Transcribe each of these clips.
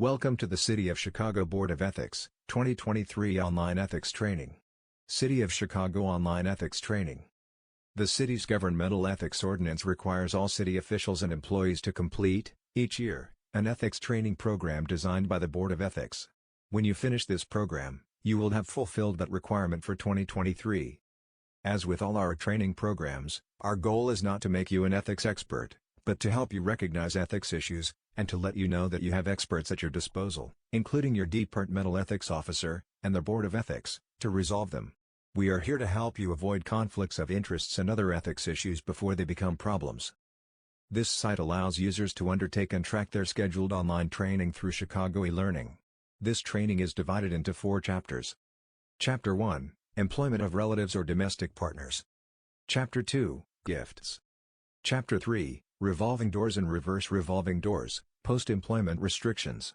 Welcome to the City of Chicago Board of Ethics, 2023 Online Ethics Training. City of Chicago Online Ethics Training. The city's governmental ethics ordinance requires all city officials and employees to complete, each year, an ethics training program designed by the Board of Ethics. When you finish this program, you will have fulfilled that requirement for 2023. As with all our training programs, our goal is not to make you an ethics expert, but to help you recognize ethics issues, and to let you know that you have experts at your disposal, including your departmental ethics officer, and the Board of Ethics, to resolve them. We are here to help you avoid conflicts of interests and other ethics issues before they become problems. This site allows users to undertake and track their scheduled online training through Chicago e-learning. This training is divided into 4 chapters. Chapter 1, Employment of Relatives or Domestic Partners. Chapter 2, Gifts. Chapter 3, Revolving Doors and Reverse Revolving Doors, Post-Employment Restrictions.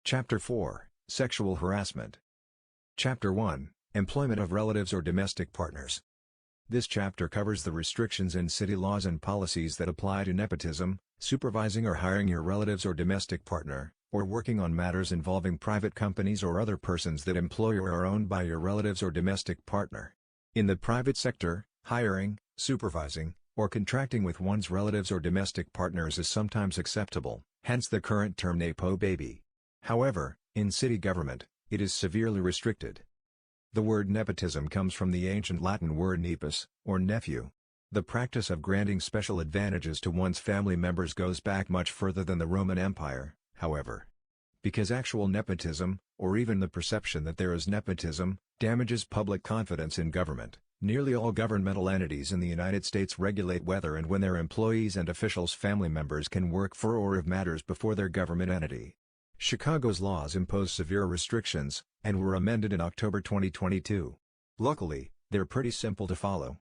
Chapter 4, Sexual Harassment. Chapter 1, Employment of Relatives or Domestic Partners. This chapter covers the restrictions in city laws and policies that apply to nepotism, supervising or hiring your relatives or domestic partner, or working on matters involving private companies or other persons that employ or are owned by your relatives or domestic partner. In the private sector, hiring, supervising, or contracting with one's relatives or domestic partners is sometimes acceptable, hence the current term Nepo baby. However, in city government, it is severely restricted. The word nepotism comes from the ancient Latin word nepos, or nephew. The practice of granting special advantages to one's family members goes back much further than the Roman Empire, however. Because actual nepotism, or even the perception that there is nepotism, damages public confidence in government, nearly all governmental entities in the United States regulate whether and when their employees and officials' family members can work for or if matters before their government entity. Chicago's laws impose severe restrictions, and were amended in October 2022. Luckily, they're pretty simple to follow.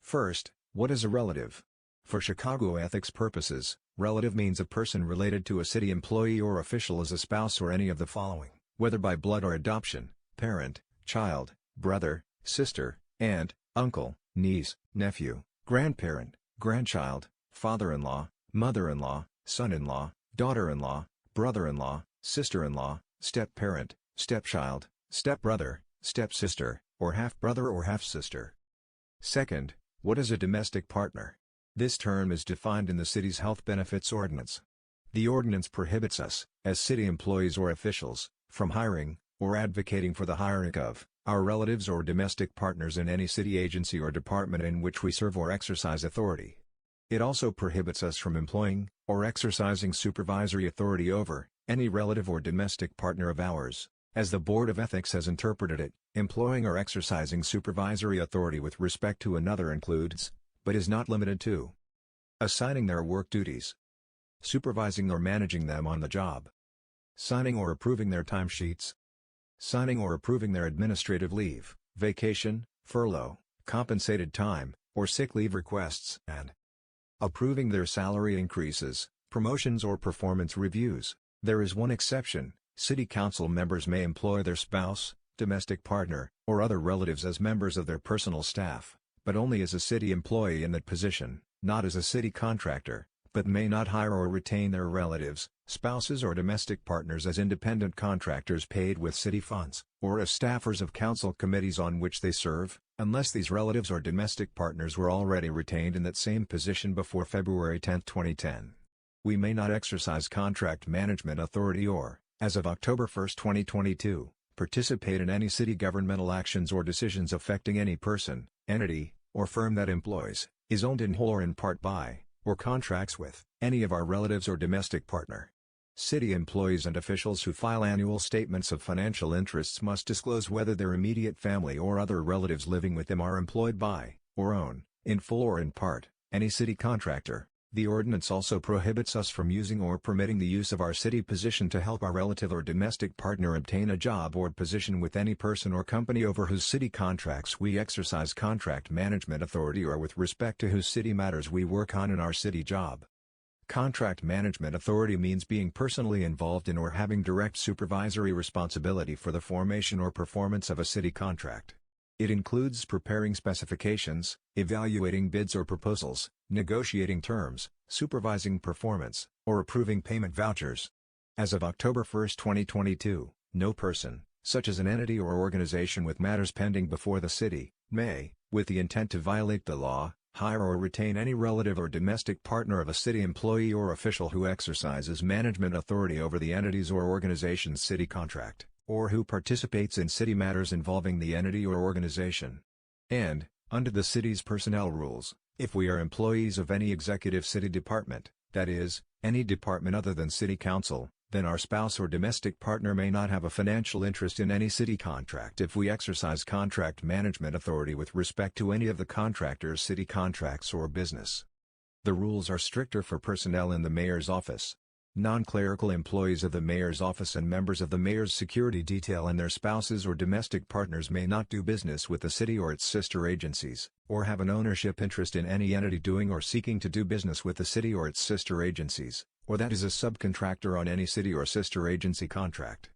First, what is a relative? For Chicago ethics purposes, relative means a person related to a city employee or official as a spouse or any of the following, whether by blood or adoption: parent, child, brother, sister, aunt, uncle, niece, nephew, grandparent, grandchild, father-in-law, mother-in-law, son-in-law, daughter-in-law, brother-in-law, sister-in-law, step-parent, stepchild, stepbrother, stepsister, or half-brother or half-sister. Second, what is a domestic partner? This term is defined in the city's health benefits ordinance. The ordinance prohibits us, as city employees or officials, from hiring, or advocating for the hiring of, our relatives or domestic partners in any city agency or department in which we serve or exercise authority. It also prohibits us from employing, or exercising supervisory authority over, any relative or domestic partner of ours. As the Board of Ethics has interpreted it, employing or exercising supervisory authority with respect to another includes, but is not limited to, assigning their work duties, supervising or managing them on the job, signing or approving their timesheets, signing or approving their administrative leave, vacation, furlough, compensated time, or sick leave requests, and approving their salary increases, promotions or performance reviews. There is one exception: city council members may employ their spouse, domestic partner, or other relatives as members of their personal staff, but only as a city employee in that position, not as a city contractor, but may not hire or retain their relatives, spouses or domestic partners as independent contractors paid with city funds, or as staffers of council committees on which they serve, unless these relatives or domestic partners were already retained in that same position before February 10, 2010. We may not exercise contract management authority or, as of October 1, 2022, participate in any city governmental actions or decisions affecting any person, entity, or firm that employs, is owned in whole or in part by, or contracts with, any of our relatives or domestic partner. City employees and officials who file annual statements of financial interests must disclose whether their immediate family or other relatives living with them are employed by, or own, in full or in part, any city contractor. The ordinance also prohibits us from using or permitting the use of our city position to help our relative or domestic partner obtain a job or position with any person or company over whose city contracts we exercise contract management authority or with respect to whose city matters we work on in our city job. Contract management authority means being personally involved in or having direct supervisory responsibility for the formation or performance of a city contract. It includes preparing specifications, evaluating bids or proposals, negotiating terms, supervising performance, or approving payment vouchers. As of October 1, 2022, no person, such as an entity or organization with matters pending before the city, may, with the intent to violate the law, hire or retain any relative or domestic partner of a city employee or official who exercises management authority over the entity's or organization's city contract, or who participates in city matters involving the entity or organization. And, under the city's personnel rules, if we are employees of any executive city department, that is, any department other than city council, then our spouse or domestic partner may not have a financial interest in any city contract if we exercise contract management authority with respect to any of the contractor's city contracts or business. The rules are stricter for personnel in the mayor's office. Non-clerical employees of the mayor's office and members of the mayor's security detail and their spouses or domestic partners may not do business with the city or its sister agencies, or have an ownership interest in any entity doing or seeking to do business with the city or its sister agencies, or that is a subcontractor on any city or sister agency contract.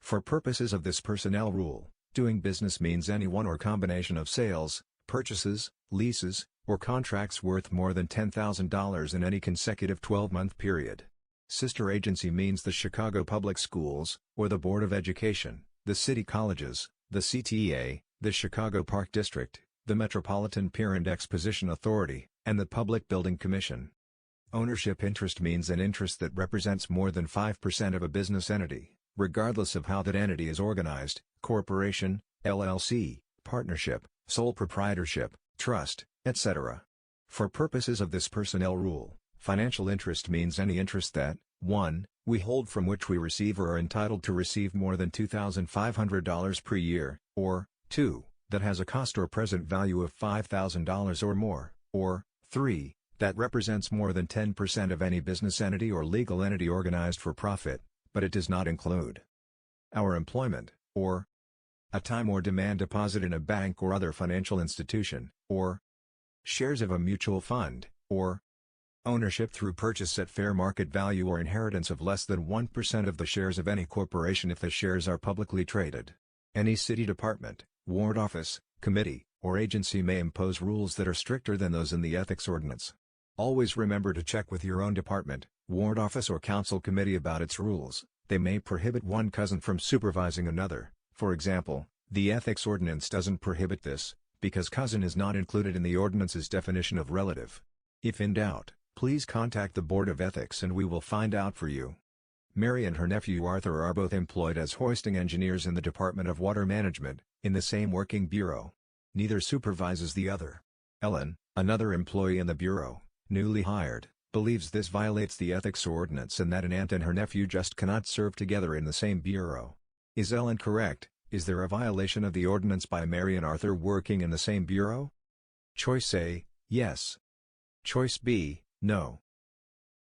For purposes of this personnel rule, doing business means any one or combination of sales, purchases, leases, or contracts worth more than $10,000 in any consecutive 12-month period. Sister agency means the Chicago Public Schools, or the Board of Education, the city colleges, the CTEA, the Chicago Park District, the Metropolitan Pier and Exposition Authority, and the Public Building Commission. Ownership interest means an interest that represents more than 5% of a business entity, regardless of how that entity is organized: corporation, LLC, partnership, sole proprietorship, trust, etc. For purposes of this personnel rule, financial interest means any interest that, 1. we hold from which we receive or are entitled to receive more than $2,500 per year, or, 2. that has a cost or present value of $5,000 or more, or, 3. that represents more than 10% of any business entity or legal entity organized for profit, but it does not include our employment, or a time or demand deposit in a bank or other financial institution, or shares of a mutual fund, or ownership through purchase at fair market value or inheritance of less than 1% of the shares of any corporation if the shares are publicly traded. Any city department, ward office, committee, or agency may impose rules that are stricter than those in the ethics ordinance. Always remember to check with your own department, ward office or council committee about its rules. They may prohibit one cousin from supervising another. For example, the ethics ordinance doesn't prohibit this, because cousin is not included in the ordinance's definition of relative. If in doubt, please contact the Board of Ethics and we will find out for you. Mary and her nephew Arthur are both employed as hoisting engineers in the Department of Water Management, in the same working bureau. Neither supervises the other. Ellen, another employee in the bureau, newly hired, believes this violates the ethics ordinance and that an aunt and her nephew just cannot serve together in the same bureau. Is Ellen correct? Is there a violation of the ordinance by Mary and Arthur working in the same bureau? Choice A, yes. Choice B, no.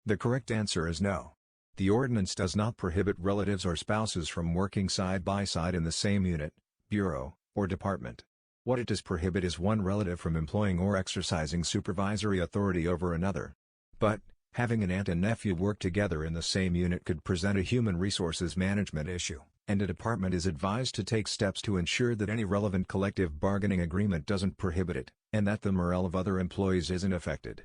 The correct answer is no. The ordinance does not prohibit relatives or spouses from working side by side in the same unit, bureau, or department. What it does prohibit is one relative from employing or exercising supervisory authority over another. But, having an aunt and nephew work together in the same unit could present a human resources management issue, and a department is advised to take steps to ensure that any relevant collective bargaining agreement doesn't prohibit it, and that the morale of other employees isn't affected.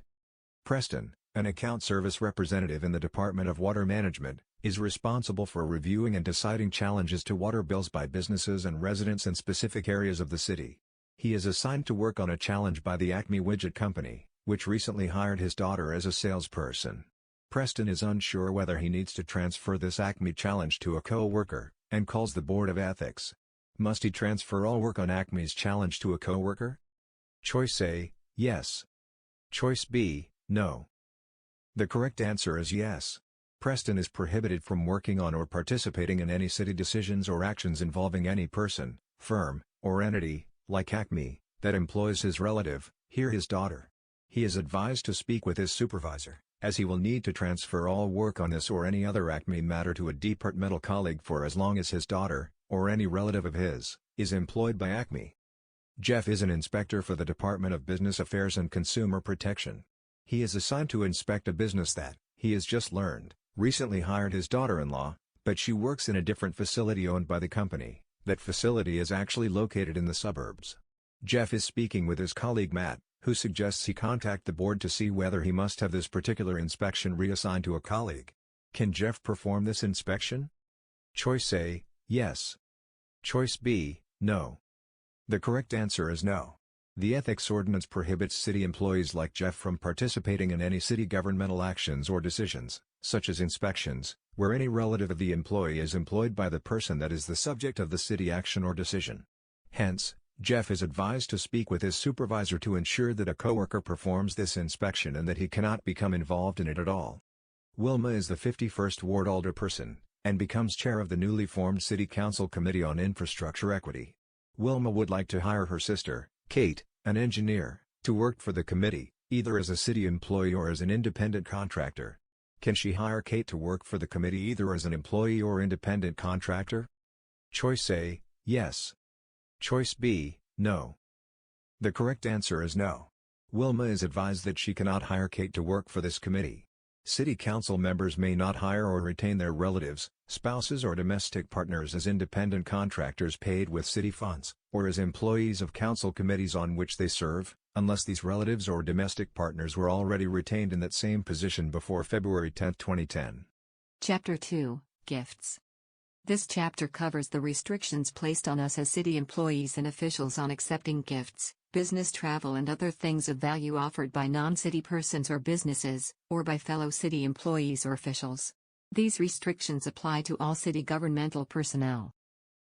Preston, an account service representative in the Department of Water Management, is responsible for reviewing and deciding challenges to water bills by businesses and residents in specific areas of the city. He is assigned to work on a challenge by the Acme Widget Company, which recently hired his daughter as a salesperson. Preston is unsure whether he needs to transfer this Acme challenge to a co-worker, and calls the Board of Ethics. Must he transfer all work on Acme's challenge to a co-worker? Choice A, yes. Choice B, no. The correct answer is yes. Preston is prohibited from working on or participating in any city decisions or actions involving any person, firm, or entity, like Acme, that employs his relative, here his daughter. He is advised to speak with his supervisor, as he will need to transfer all work on this or any other Acme matter to a departmental colleague for as long as his daughter, or any relative of his, is employed by Acme. Jeff is an inspector for the Department of Business Affairs and Consumer Protection. He is assigned to inspect a business that, he has just learned, recently hired his daughter-in-law, but she works in a different facility owned by the company. That facility is actually located in the suburbs. Jeff is speaking with his colleague Matt, who suggests he contact the board to see whether he must have this particular inspection reassigned to a colleague. Can Jeff perform this inspection? Choice A, yes. Choice B, no. The correct answer is no. The ethics ordinance prohibits city employees like Jeff from participating in any city governmental actions or decisions, such as inspections, where any relative of the employee is employed by the person that is the subject of the city action or decision. Hence, Jeff is advised to speak with his supervisor to ensure that a coworker performs this inspection and that he cannot become involved in it at all. Wilma is the 51st Ward alderperson, and becomes chair of the newly formed City Council Committee on Infrastructure Equity. Wilma would like to hire her sister, Kate, an engineer, to work for the committee, either as a city employee or as an independent contractor. Can she hire Kate to work for the committee either as an employee or independent contractor? Choice A, yes. Choice B, no. The correct answer is no. Wilma is advised that she cannot hire Kate to work for this committee. City council members may not hire or retain their relatives, spouses or domestic partners as independent contractors paid with city funds, or as employees of council committees on which they serve, unless these relatives or domestic partners were already retained in that same position before February 10, 2010. Chapter 2, Gifts. This chapter covers the restrictions placed on us as city employees and officials on accepting gifts, business travel and other things of value offered by non-city persons or businesses, or by fellow city employees or officials. These restrictions apply to all city governmental personnel.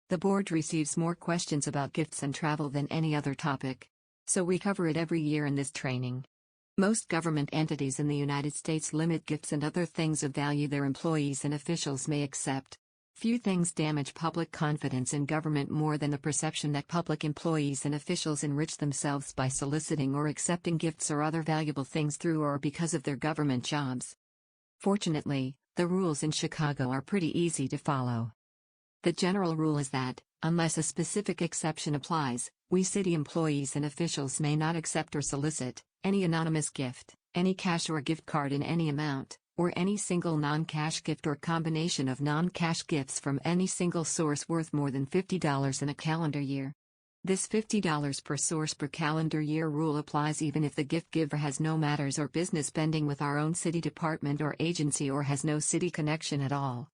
The board receives more questions about gifts and travel than any other topic, so we cover it every year in this training. Most government entities in the United States limit gifts and other things of value their employees and officials may accept. Few things damage public confidence in government more than the perception that public employees and officials enrich themselves by soliciting or accepting gifts or other valuable things through or because of their government jobs. Fortunately, the rules in Chicago are pretty easy to follow. The general rule is that, unless a specific exception applies, we city employees and officials may not accept or solicit any anonymous gift, any cash or gift card in any amount, or any single non-cash gift or combination of non-cash gifts from any single source worth more than $50 in a calendar year. This $50 per source per calendar year rule applies even if the gift giver has no matters or business pending with our own city department or agency or has no city connection at all.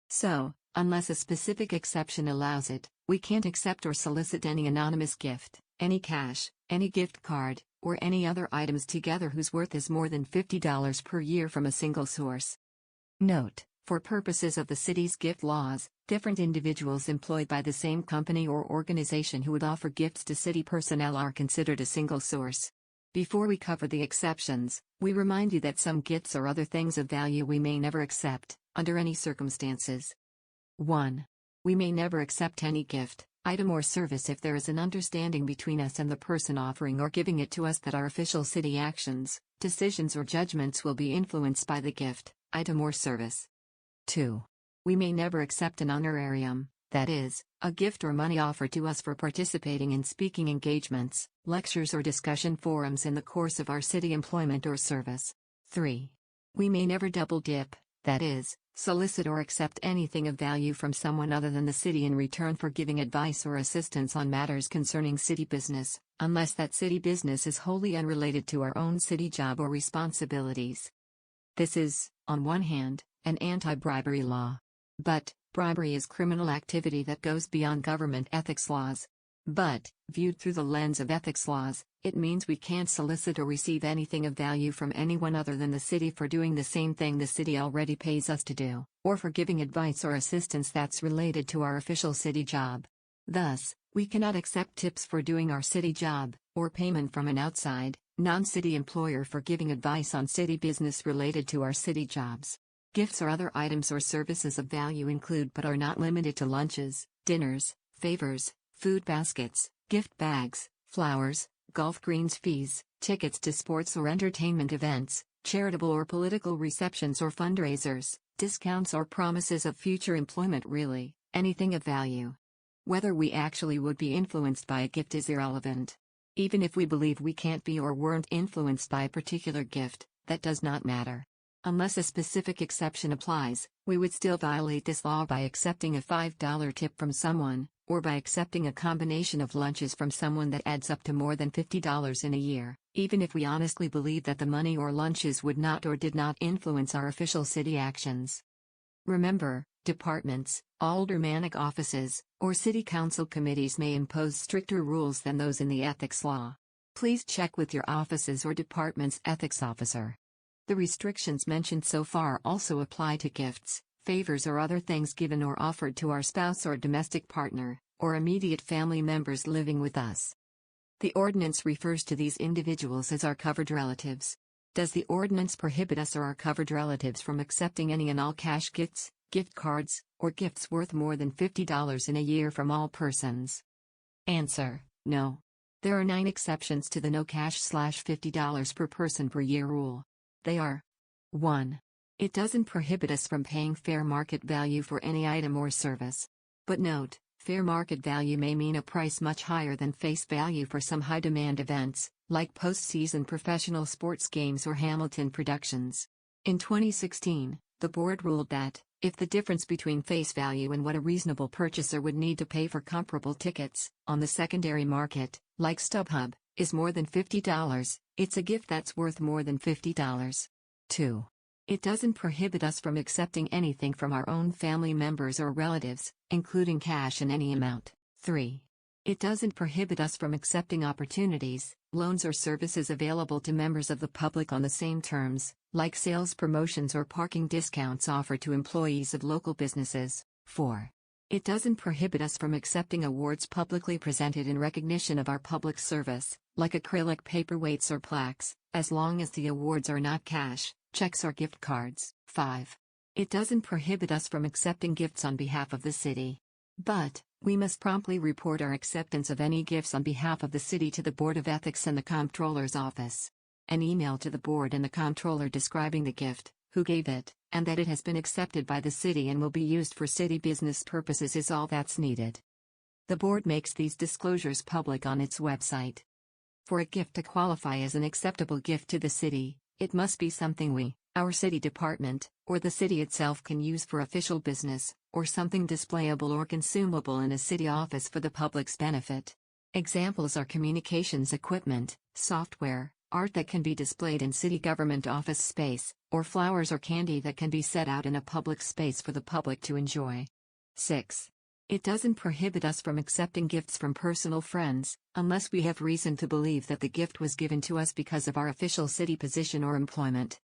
So, unless a specific exception allows it, we can't accept or solicit any anonymous gift, any cash, any gift card, or any other items together whose worth is more than $50 per year from a single source. Note: for purposes of the city's gift laws, different individuals employed by the same company or organization who would offer gifts to city personnel are considered a single source. Before we cover the exceptions, we remind you that some gifts or other things of value we may never accept, under any circumstances. 1. We may never accept any gift, item or service if there is an understanding between us and the person offering or giving it to us that our official city actions, decisions or judgments will be influenced by the gift, item or service. 2. We may never accept an honorarium, that is, a gift or money offered to us for participating in speaking engagements, lectures or discussion forums in the course of our city employment or service. 3. We may never double dip, that is, solicit or accept anything of value from someone other than the city in return for giving advice or assistance on matters concerning city business, unless that city business is wholly unrelated to our own city job or responsibilities. This is, on one hand, an anti-bribery law. But, bribery is criminal activity that goes beyond government ethics laws. But, viewed through the lens of ethics laws, it means we can't solicit or receive anything of value from anyone other than the city for doing the same thing the city already pays us to do, or for giving advice or assistance that's related to our official city job. Thus, we cannot accept tips for doing our city job, or payment from an outside, non-city employer for giving advice on city business related to our city jobs. Gifts or other items or services of value include but are not limited to lunches, dinners, favors, food baskets, gift bags, flowers, golf greens fees, tickets to sports or entertainment events, charitable or political receptions or fundraisers, discounts or promises of future employment really, anything of value. Whether we actually would be influenced by a gift is irrelevant. Even if we believe we can't be or weren't influenced by a particular gift, that does not matter. Unless a specific exception applies, we would still violate this law by accepting a $5 tip from someone, or by accepting a combination of lunches from someone that adds up to more than $50 in a year, even if we honestly believe that the money or lunches would not or did not influence our official city actions. Remember, departments, aldermanic offices, or city council committees may impose stricter rules than those in the ethics law. Please check with your office's or department's ethics officer. The restrictions mentioned so far also apply to gifts, favors or other things given or offered to our spouse or domestic partner, or immediate family members living with us. The ordinance refers to these individuals as our covered relatives. Does the ordinance prohibit us or our covered relatives from accepting any and all cash gifts, gift cards, or gifts worth more than $50 in a year from all persons? Answer: no. There are 9 exceptions to the no cash/$50 per person per year rule. They are: 1. It doesn't prohibit us from paying fair market value for any item or service. But note, fair market value may mean a price much higher than face value for some high-demand events, like postseason professional sports games or Hamilton productions. In 2016, the board ruled that, if the difference between face value and what a reasonable purchaser would need to pay for comparable tickets, on the secondary market, like StubHub, is more than $50, it's a gift that's worth more than $50. 2. It doesn't prohibit us from accepting anything from our own family members or relatives, including cash in any amount. 3. It doesn't prohibit us from accepting opportunities, loans or services available to members of the public on the same terms, like sales promotions or parking discounts offered to employees of local businesses. 4. It doesn't prohibit us from accepting awards publicly presented in recognition of our public service, like acrylic paperweights or plaques, as long as the awards are not cash, checks or gift cards. 5. It doesn't prohibit us from accepting gifts on behalf of the city. But, we must promptly report our acceptance of any gifts on behalf of the city to the Board of Ethics and the Comptroller's Office. An email to the board and the Comptroller describing the gift, who gave it, and that it has been accepted by the city and will be used for city business purposes is all that's needed. The board makes these disclosures public on its website. For a gift to qualify as an acceptable gift to the city, it must be something we, our city department, or the city itself can use for official business, or something displayable or consumable in a city office for the public's benefit. Examples are communications equipment, software, art that can be displayed in city government office space, or flowers or candy that can be set out in a public space for the public to enjoy. 6. It doesn't prohibit us from accepting gifts from personal friends, unless we have reason to believe that the gift was given to us because of our official city position or employment.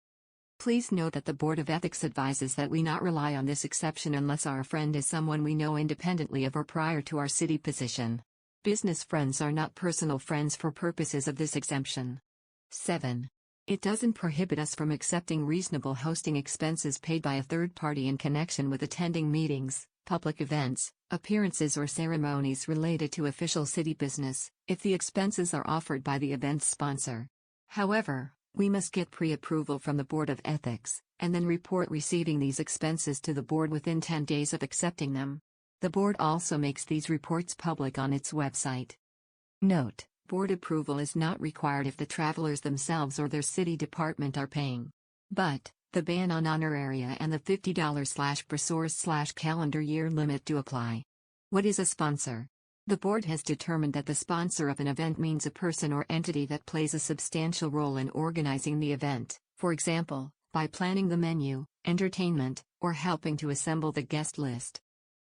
Please note that the Board of Ethics advises that we not rely on this exception unless our friend is someone we know independently of or prior to our city position. Business friends are not personal friends for purposes of this exemption. 7. It doesn't prohibit us from accepting reasonable hosting expenses paid by a third party in connection with attending meetings, public events, appearances or ceremonies related to official city business, if the expenses are offered by the event's sponsor. However, we must get pre-approval from the Board of Ethics, and then report receiving these expenses to the board within 10 days of accepting them. The board also makes these reports public on its website. Note: board approval is not required if the travelers themselves or their city department are paying. But, the ban on honoraria and the $50/per-source/calendar year limit do apply. What is a sponsor? The board has determined that the sponsor of an event means a person or entity that plays a substantial role in organizing the event, for example, by planning the menu, entertainment, or helping to assemble the guest list.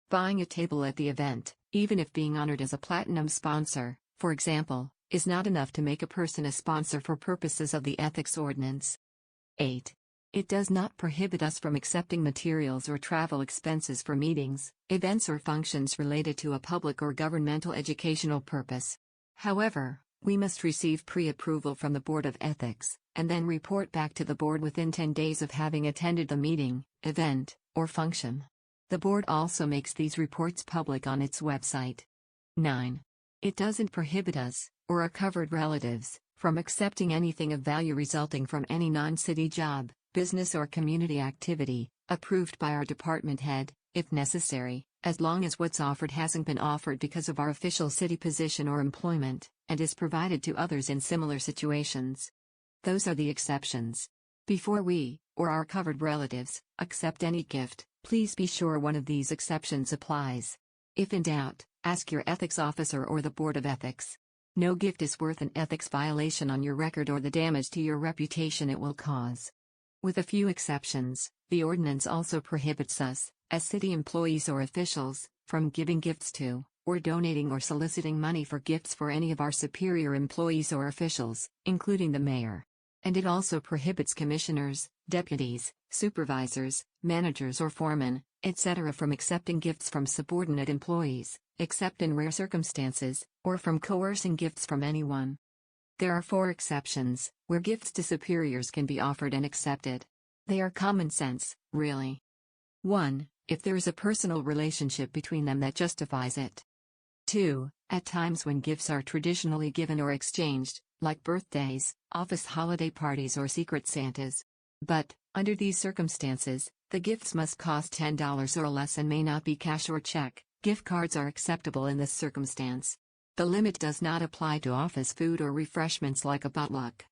Buying a table at the event, even if being honored as a platinum sponsor, for example, is not enough to make a person a sponsor for purposes of the ethics ordinance. 8. It does not prohibit us from accepting materials or travel expenses for meetings, events or functions related to a public or governmental educational purpose. However, we must receive pre-approval from the Board of Ethics, and then report back to the board within 10 days of having attended the meeting, event, or function. The board also makes these reports public on its website. 9. It doesn't prohibit us, or our covered relatives, from accepting anything of value resulting from any non-city job, business or community activity, approved by our department head, if necessary, as long as what's offered hasn't been offered because of our official city position or employment, and is provided to others in similar situations. Those are the exceptions. Before we, or our covered relatives, accept any gift, please be sure one of these exceptions applies. If in doubt, ask your ethics officer or the Board of Ethics. No gift is worth an ethics violation on your record or the damage to your reputation it will cause. With a few exceptions, The ordinance also prohibits us, as city employees or officials, from giving gifts to, or donating or soliciting money for gifts for any of our superior employees or officials, including the mayor. And it also prohibits commissioners, deputies, supervisors, managers or foremen, etc. from accepting gifts from subordinate employees, except in rare circumstances, or from coercing gifts from anyone. There are 4 exceptions, where gifts to superiors can be offered and accepted. They are common sense, really. 1. If there is a personal relationship between them that justifies it. 2. At times when gifts are traditionally given or exchanged, like birthdays, office holiday parties or secret Santas. But, under these circumstances, the gifts must cost $10 or less and may not be cash or check. Gift cards are acceptable in this circumstance. The limit does not apply to office food or refreshments like a potluck.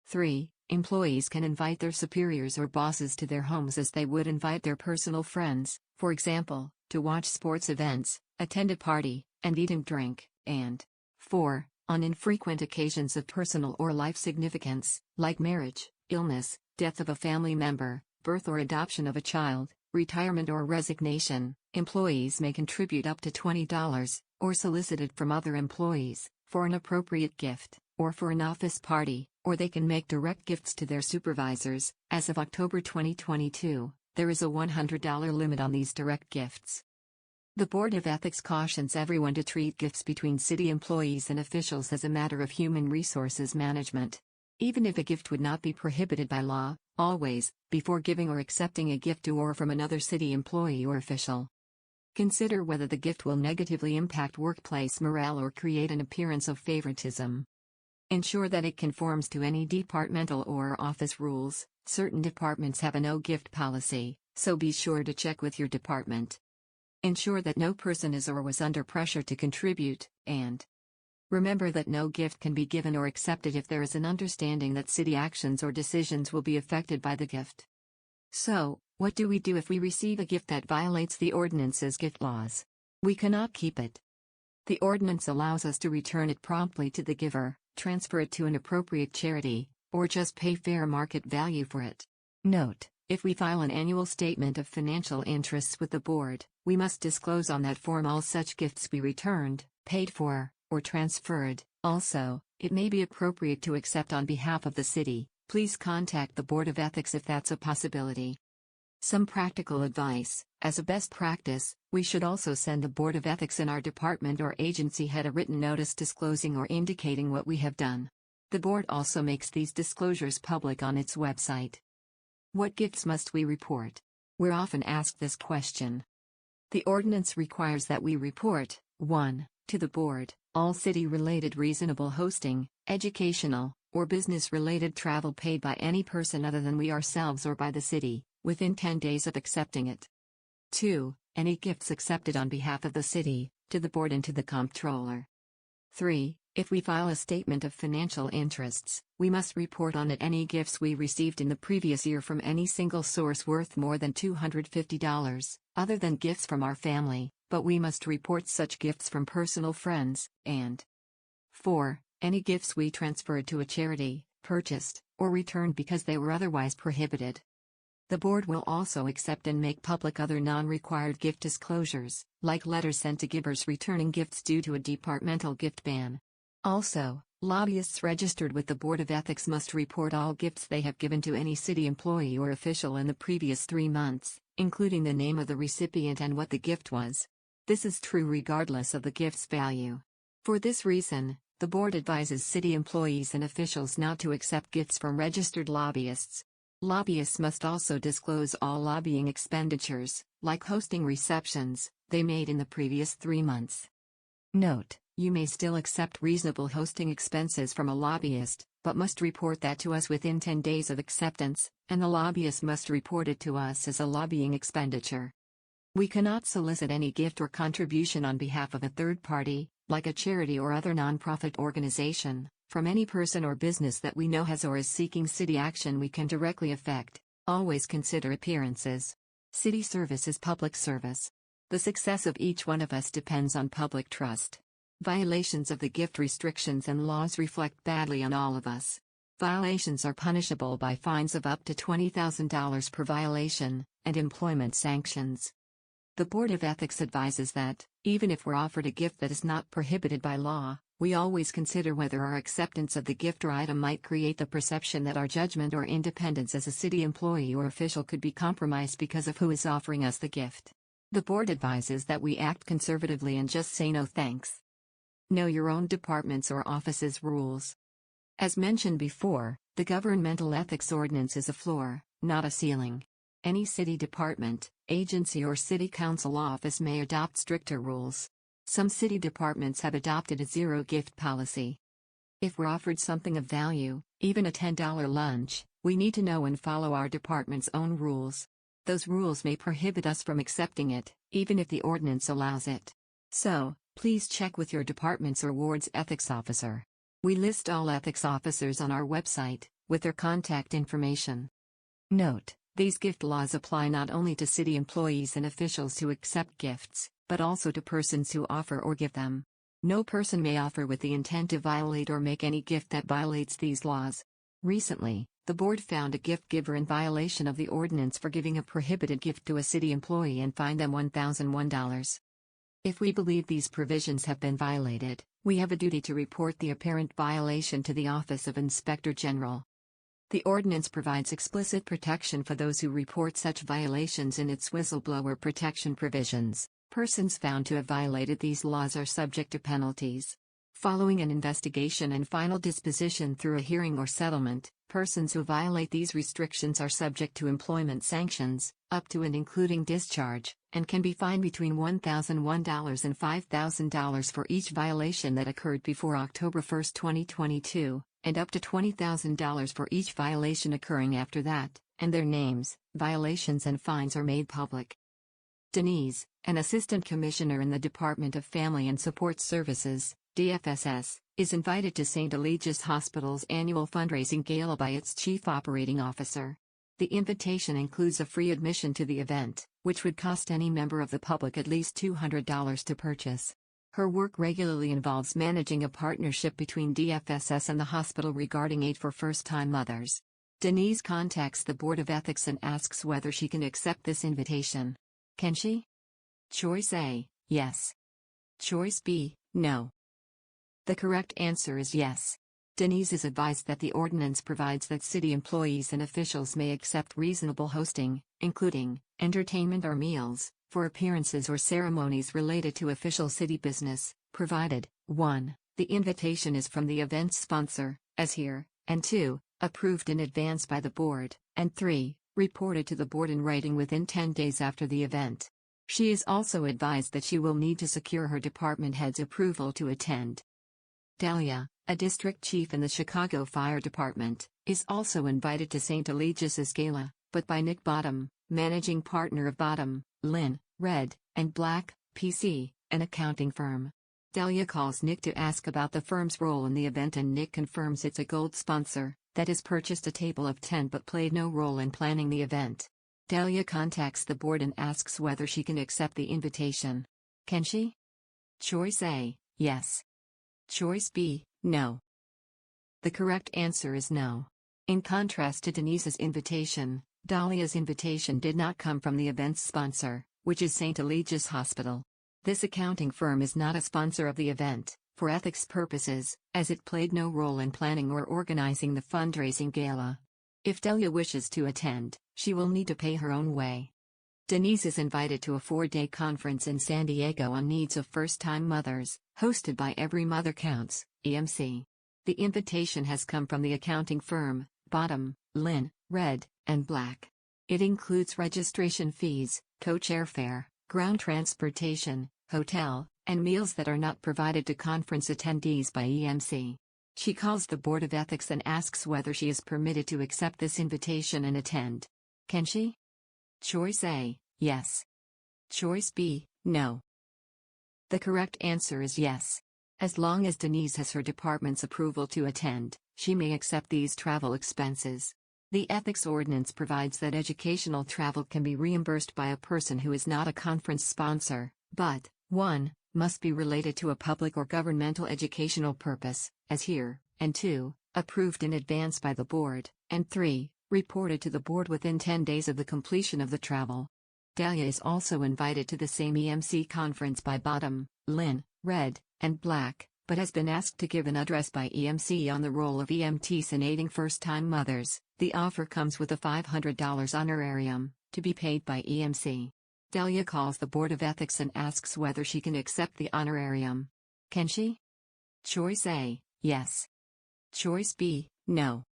3. Employees can invite their superiors or bosses to their homes as they would invite their personal friends, for example, to watch sports events, attend a party, and eat and drink. And 4. On infrequent occasions of personal or life significance, like marriage, illness, death of a family member, birth or adoption of a child, retirement or resignation, employees may contribute up to $20, or solicit it from other employees, for an appropriate gift, or for an office party, or they can make direct gifts to their supervisors. As of October 2022, there is a $100 limit on these direct gifts. The Board of Ethics cautions everyone to treat gifts between city employees and officials as a matter of human resources management. Even if a gift would not be prohibited by law, always, before giving or accepting a gift to or from another city employee or official, consider whether the gift will negatively impact workplace morale or create an appearance of favoritism. Ensure that it conforms to any departmental or office rules. Certain departments have a no-gift policy, so be sure to check with your department. Ensure that no person is or was under pressure to contribute, and remember that no gift can be given or accepted if there is an understanding that city actions or decisions will be affected by the gift. So, what do we do if we receive a gift that violates the ordinance's gift laws? We cannot keep it. The ordinance allows us to return it promptly to the giver, transfer it to an appropriate charity, or just pay fair market value for it. Note: if we file an annual statement of financial interests with the board, we must disclose on that form all such gifts we returned, paid for, or transferred. Also, it may be appropriate to accept on behalf of the city. Please contact the Board of Ethics if that's a possibility. Some practical advice: as a best practice, we should also send the Board of Ethics in our department or agency head a written notice disclosing or indicating what we have done. The board also makes these disclosures public on its website. What gifts must we report? We're often asked this question. The ordinance requires that we report: 1. To the board, all city-related reasonable hosting, educational, or business-related travel paid by any person other than we ourselves or by the city, within 10 days of accepting it. 2. Any gifts accepted on behalf of the city, to the board and to the comptroller. 3. If we file a statement of financial interests, we must report on it any gifts we received in the previous year from any single source worth more than $250, other than gifts from our family, but we must report such gifts from personal friends. And 4. Any gifts we transferred to a charity, purchased, or returned because they were otherwise prohibited. The board will also accept and make public other non-required gift disclosures, like letters sent to givers returning gifts due to a departmental gift ban. Also, lobbyists registered with the Board of Ethics must report all gifts they have given to any city employee or official in the previous 3 months, including the name of the recipient and what the gift was. This is true regardless of the gift's value. For this reason, the board advises city employees and officials not to accept gifts from registered lobbyists. Lobbyists must also disclose all lobbying expenditures, like hosting receptions, they made in the previous 3 months. Note: you may still accept reasonable hosting expenses from a lobbyist, but must report that to us within 10 days of acceptance, and the lobbyist must report it to us as a lobbying expenditure. We cannot solicit any gift or contribution on behalf of a third party, like a charity or other nonprofit organization, from any person or business that we know has or is seeking city action we can directly affect. Always consider appearances. City service is public service. The success of each one of us depends on public trust. Violations of the gift restrictions and laws reflect badly on all of us. Violations are punishable by fines of up to $20,000 per violation, and employment sanctions. The Board of Ethics advises that, even if we're offered a gift that is not prohibited by law, we always consider whether our acceptance of the gift or item might create the perception that our judgment or independence as a city employee or official could be compromised because of who is offering us the gift. The board advises that we act conservatively and just say no thanks. Know your own department's or office's rules. As mentioned before, the Governmental Ethics Ordinance is a floor, not a ceiling. Any city department, agency or city council office may adopt stricter rules. Some city departments have adopted a zero-gift policy. If we're offered something of value, even a $10 lunch, we need to know and follow our department's own rules. Those rules may prohibit us from accepting it, even if the ordinance allows it. So, please check with your department's or ward's ethics officer. We list all ethics officers on our website, with their contact information. Note: these gift laws apply not only to city employees and officials who accept gifts, but also to persons who offer or give them. No person may offer with the intent to violate or make any gift that violates these laws. Recently, the board found a gift giver in violation of the ordinance for giving a prohibited gift to a city employee and fined them $1,001. If we believe these provisions have been violated, we have a duty to report the apparent violation to the Office of Inspector General. The ordinance provides explicit protection for those who report such violations in its whistleblower protection provisions. Persons found to have violated these laws are subject to penalties. Following an investigation and final disposition through a hearing or settlement, persons who violate these restrictions are subject to employment sanctions, up to and including discharge, and can be fined between $1,001 and $5,000 for each violation that occurred before October 1, 2022. And up to $20,000 for each violation occurring after that, and their names, violations and fines are made public. Denise, an assistant commissioner in the Department of Family and Support Services, DFSS, is invited to St. Eligius Hospital's annual fundraising gala by its chief operating officer. The invitation includes a free admission to the event, which would cost any member of the public at least $200 to purchase. Her work regularly involves managing a partnership between DFSS and the hospital regarding aid for first-time mothers. Denise contacts the Board of Ethics and asks whether she can accept this invitation. Can she? Choice A, yes. Choice B, no. The correct answer is yes. Denise is advised that the ordinance provides that city employees and officials may accept reasonable hosting, including entertainment or meals, for appearances or ceremonies related to official city business, provided, 1. The invitation is from the event's sponsor, as here, and 2. Approved in advance by the board, and 3. Reported to the board in writing within 10 days after the event. She is also advised that she will need to secure her department head's approval to attend. Dahlia, a district chief in the Chicago Fire Department, is also invited to St. Eligius's gala, but by Nick Bottom, managing partner of Bottom, Lynn, Red, and Black, PC, an accounting firm. Dahlia calls Nick to ask about the firm's role in the event and Nick confirms it's a gold sponsor, that has purchased a table of 10 but played no role in planning the event. Dahlia contacts the board and asks whether she can accept the invitation. Can she? Choice A, yes. Choice B, no. The correct answer is no. In contrast to Denise's invitation, Dahlia's invitation did not come from the event's sponsor, which is St. Eligius Hospital. This accounting firm is not a sponsor of the event, for ethics purposes, as it played no role in planning or organizing the fundraising gala. If Dahlia wishes to attend, she will need to pay her own way. Denise is invited to a 4-day conference in San Diego on needs of first-time mothers, hosted by Every Mother Counts, EMC. The invitation has come from the accounting firm, Bottom, Lynn, Red, and Black. It includes registration fees, coach airfare, ground transportation, hotel, and meals that are not provided to conference attendees by EMC. She calls the Board of Ethics and asks whether she is permitted to accept this invitation and attend. Can she? Choice A, yes. Choice B, no. The correct answer is yes. As long as Denise has her department's approval to attend, she may accept these travel expenses. The ethics ordinance provides that educational travel can be reimbursed by a person who is not a conference sponsor, but 1. Must be related to a public or governmental educational purpose, as here, and 2. approved in advance by the board, and 3. reported to the board within 10 days of the completion of the travel. Dahlia is also invited to the same EMC conference by Bottom, Lynn, Red, and Black, but has been asked to give an address by EMC on the role of EMTs in aiding first-time mothers. The offer comes with a $500 honorarium, to be paid by EMC. Dahlia calls the Board of Ethics and asks whether she can accept the honorarium. Can she? Choice A, yes. Choice B, no.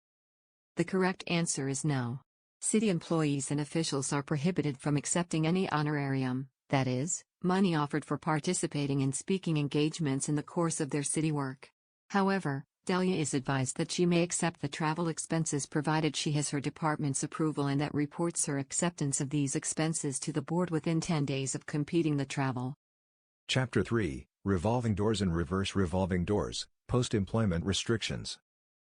The correct answer is no. City employees and officials are prohibited from accepting any honorarium, that is, money offered for participating in speaking engagements in the course of their city work. However, Dahlia is advised that she may accept the travel expenses provided she has her department's approval and that reports her acceptance of these expenses to the board within 10 days of completing the travel. Chapter 3, Revolving Doors and Reverse Revolving Doors, Post-Employment Restrictions.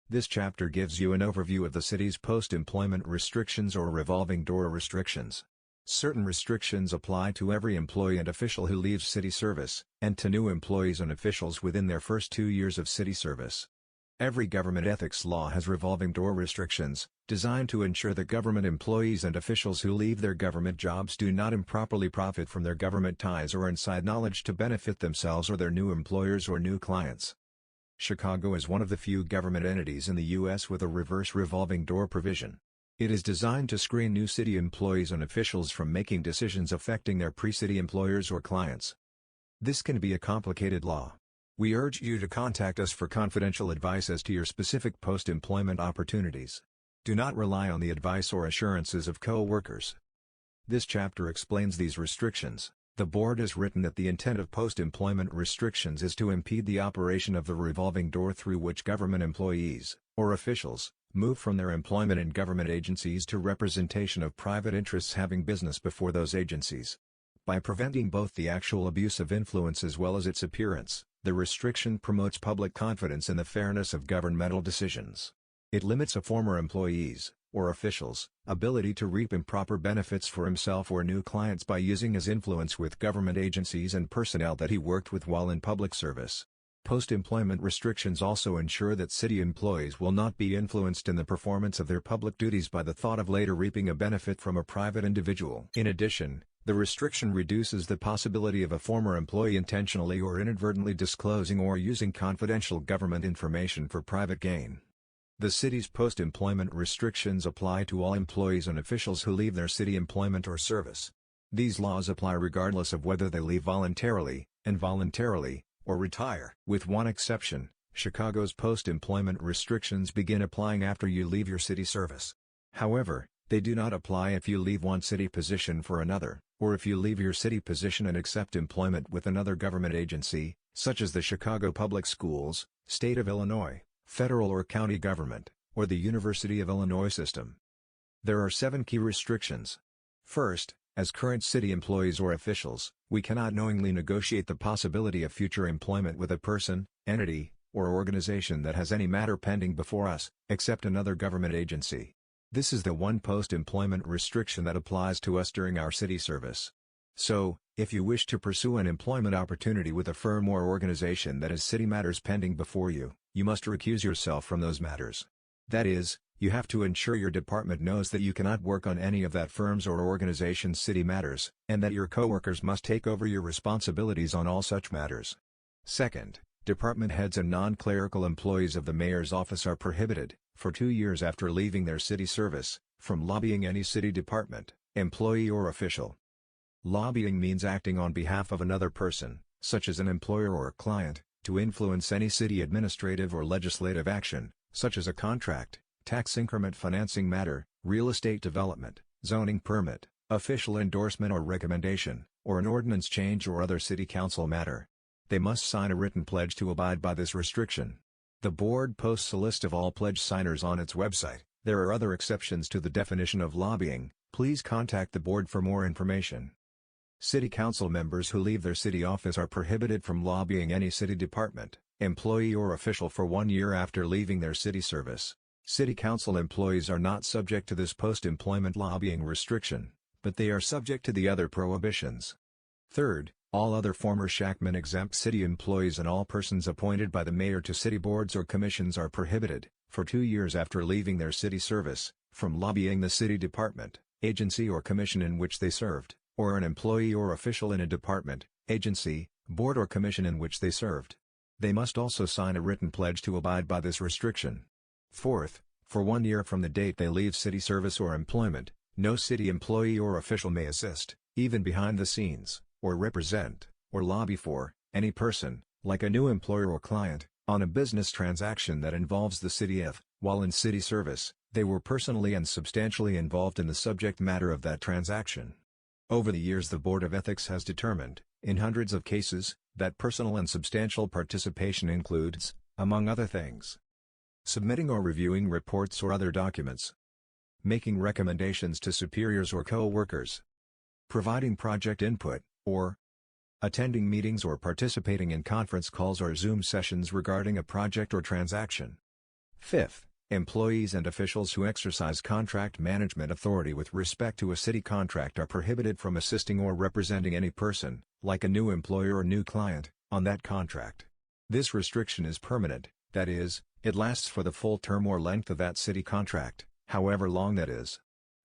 This chapter gives you an overview of the city's post-employment restrictions or revolving door restrictions. Certain restrictions apply to every employee and official who leaves city service, and to new employees and officials within their first 2 years of city service. Every government ethics law has revolving door restrictions, designed to ensure that government employees and officials who leave their government jobs do not improperly profit from their government ties or inside knowledge to benefit themselves or their new employers or new clients. Chicago is one of the few government entities in the U.S. with a reverse revolving door provision. It is designed to screen new city employees and officials from making decisions affecting their pre-city employers or clients. This can be a complicated law. We urge you to contact us for confidential advice as to your specific post-employment opportunities. Do not rely on the advice or assurances of co-workers. This chapter explains these restrictions. The board has written that the intent of post-employment restrictions is to impede the operation of the revolving door through which government employees, or officials, move from their employment in government agencies to representation of private interests having business before those agencies. By preventing both the actual abuse of influence as well as its appearance, the restriction promotes public confidence in the fairness of governmental decisions. It limits a former employee's, or official's, ability to reap improper benefits for himself or new clients by using his influence with government agencies and personnel that he worked with while in public service. Post-employment restrictions also ensure that city employees will not be influenced in the performance of their public duties by the thought of later reaping a benefit from a private individual. In addition, the restriction reduces the possibility of a former employee intentionally or inadvertently disclosing or using confidential government information for private gain. The city's post-employment restrictions apply to all employees and officials who leave their city employment or service. These laws apply regardless of whether they leave voluntarily, involuntarily, or retire. With one exception, Chicago's post-employment restrictions begin applying after you leave your city service. However, they do not apply if you leave one city position for another, or if you leave your city position and accept employment with another government agency, such as the Chicago Public Schools, State of Illinois, federal or county government, or the University of Illinois system. There are 7 key restrictions. First, as current city employees or officials, we cannot knowingly negotiate the possibility of future employment with a person, entity, or organization that has any matter pending before us, except another government agency. This is the one post-employment restriction that applies to us during our city service. So, if you wish to pursue an employment opportunity with a firm or organization that has city matters pending before you, you must recuse yourself from those matters. That is, you have to ensure your department knows that you cannot work on any of that firm's or organization's city matters, and that your coworkers must take over your responsibilities on all such matters. Second, department heads and non-clerical employees of the mayor's office are prohibited, for 2 years after leaving their city service, from lobbying any city department, employee or official. Lobbying means acting on behalf of another person, such as an employer or client, to influence any city administrative or legislative action, such as a contract, tax increment financing matter, real estate development, zoning permit, official endorsement or recommendation, or an ordinance change or other city council matter. They must sign a written pledge to abide by this restriction. The board posts a list of all pledge signers on its website. There are other exceptions to the definition of lobbying. Please contact the board for more information. City council members who leave their city office are prohibited from lobbying any city department, employee or official for 1 year after leaving their city service. City council employees are not subject to this post-employment lobbying restriction, but they are subject to the other prohibitions. Third, all other former Shackman exempt city employees and all persons appointed by the mayor to city boards or commissions are prohibited, for 2 years after leaving their city service, from lobbying the city department, agency or commission in which they served, or an employee or official in a department, agency, board or commission in which they served. They must also sign a written pledge to abide by this restriction. Fourth, for 1 year from the date they leave city service or employment, no city employee or official may assist, even behind the scenes, or represent, or lobby for, any person, like a new employer or client, on a business transaction that involves the city if, while in city service, they were personally and substantially involved in the subject matter of that transaction. Over the years the Board of Ethics has determined, in hundreds of cases, that personal and substantial participation includes, among other things, submitting or reviewing reports or other documents, making recommendations to superiors or co-workers, providing project input, or attending meetings or participating in conference calls or Zoom sessions regarding a project or transaction. Fifth, employees and officials who exercise contract management authority with respect to a city contract are prohibited from assisting or representing any person, like a new employer or new client, on that contract. This restriction is permanent, that is, it lasts for the full term or length of that city contract, however long that is.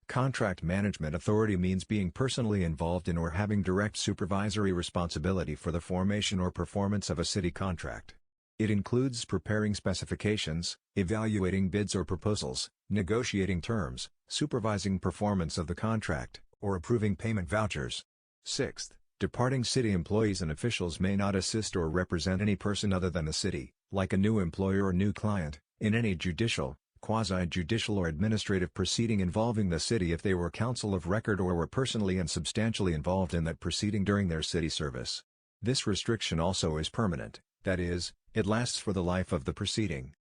Contract management authority means being personally involved in or having direct supervisory responsibility for the formation or performance of a city contract. It includes preparing specifications, evaluating bids or proposals, negotiating terms, supervising performance of the contract, or approving payment vouchers. Sixth, departing city employees and officials may not assist or represent any person other than the city, like a new employer or new client, in any judicial, quasi-judicial or administrative proceeding involving the city if they were counsel of record or were personally and substantially involved in that proceeding during their city service. This restriction also is permanent, that is, it lasts for the life of the proceeding.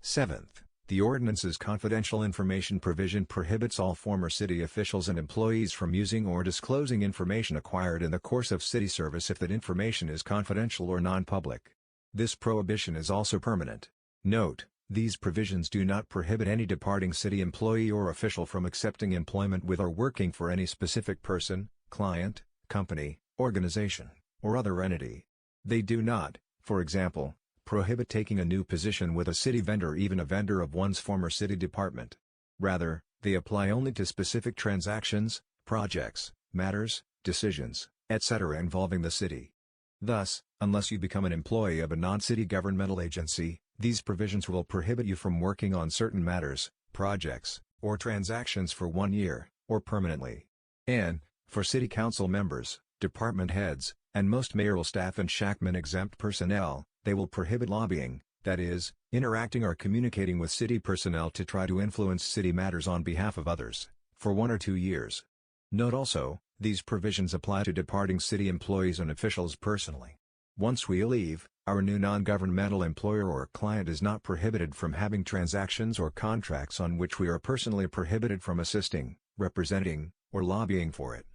Seventh, the ordinance's confidential information provision prohibits all former city officials and employees from using or disclosing information acquired in the course of city service if that information is confidential or non-public. This prohibition is also permanent. Note, these provisions do not prohibit any departing city employee or official from accepting employment with or working for any specific person, client, company, organization, or other entity. They do not, for example, prohibit taking a new position with a city vendor, even a vendor of one's former city department. Rather, they apply only to specific transactions, projects, matters, decisions, etc. involving the city. Thus, unless you become an employee of a non-city governmental agency, these provisions will prohibit you from working on certain matters, projects, or transactions for 1 year, or permanently. And, for city council members, department heads, and most mayoral staff and Shackman-exempt personnel, they will prohibit lobbying, that is, interacting or communicating with city personnel to try to influence city matters on behalf of others, for 1 or 2 years. Note also, these provisions apply to departing city employees and officials personally. Once we leave, our new non-governmental employer or client is not prohibited from having transactions or contracts on which we are personally prohibited from assisting, representing, or lobbying for it.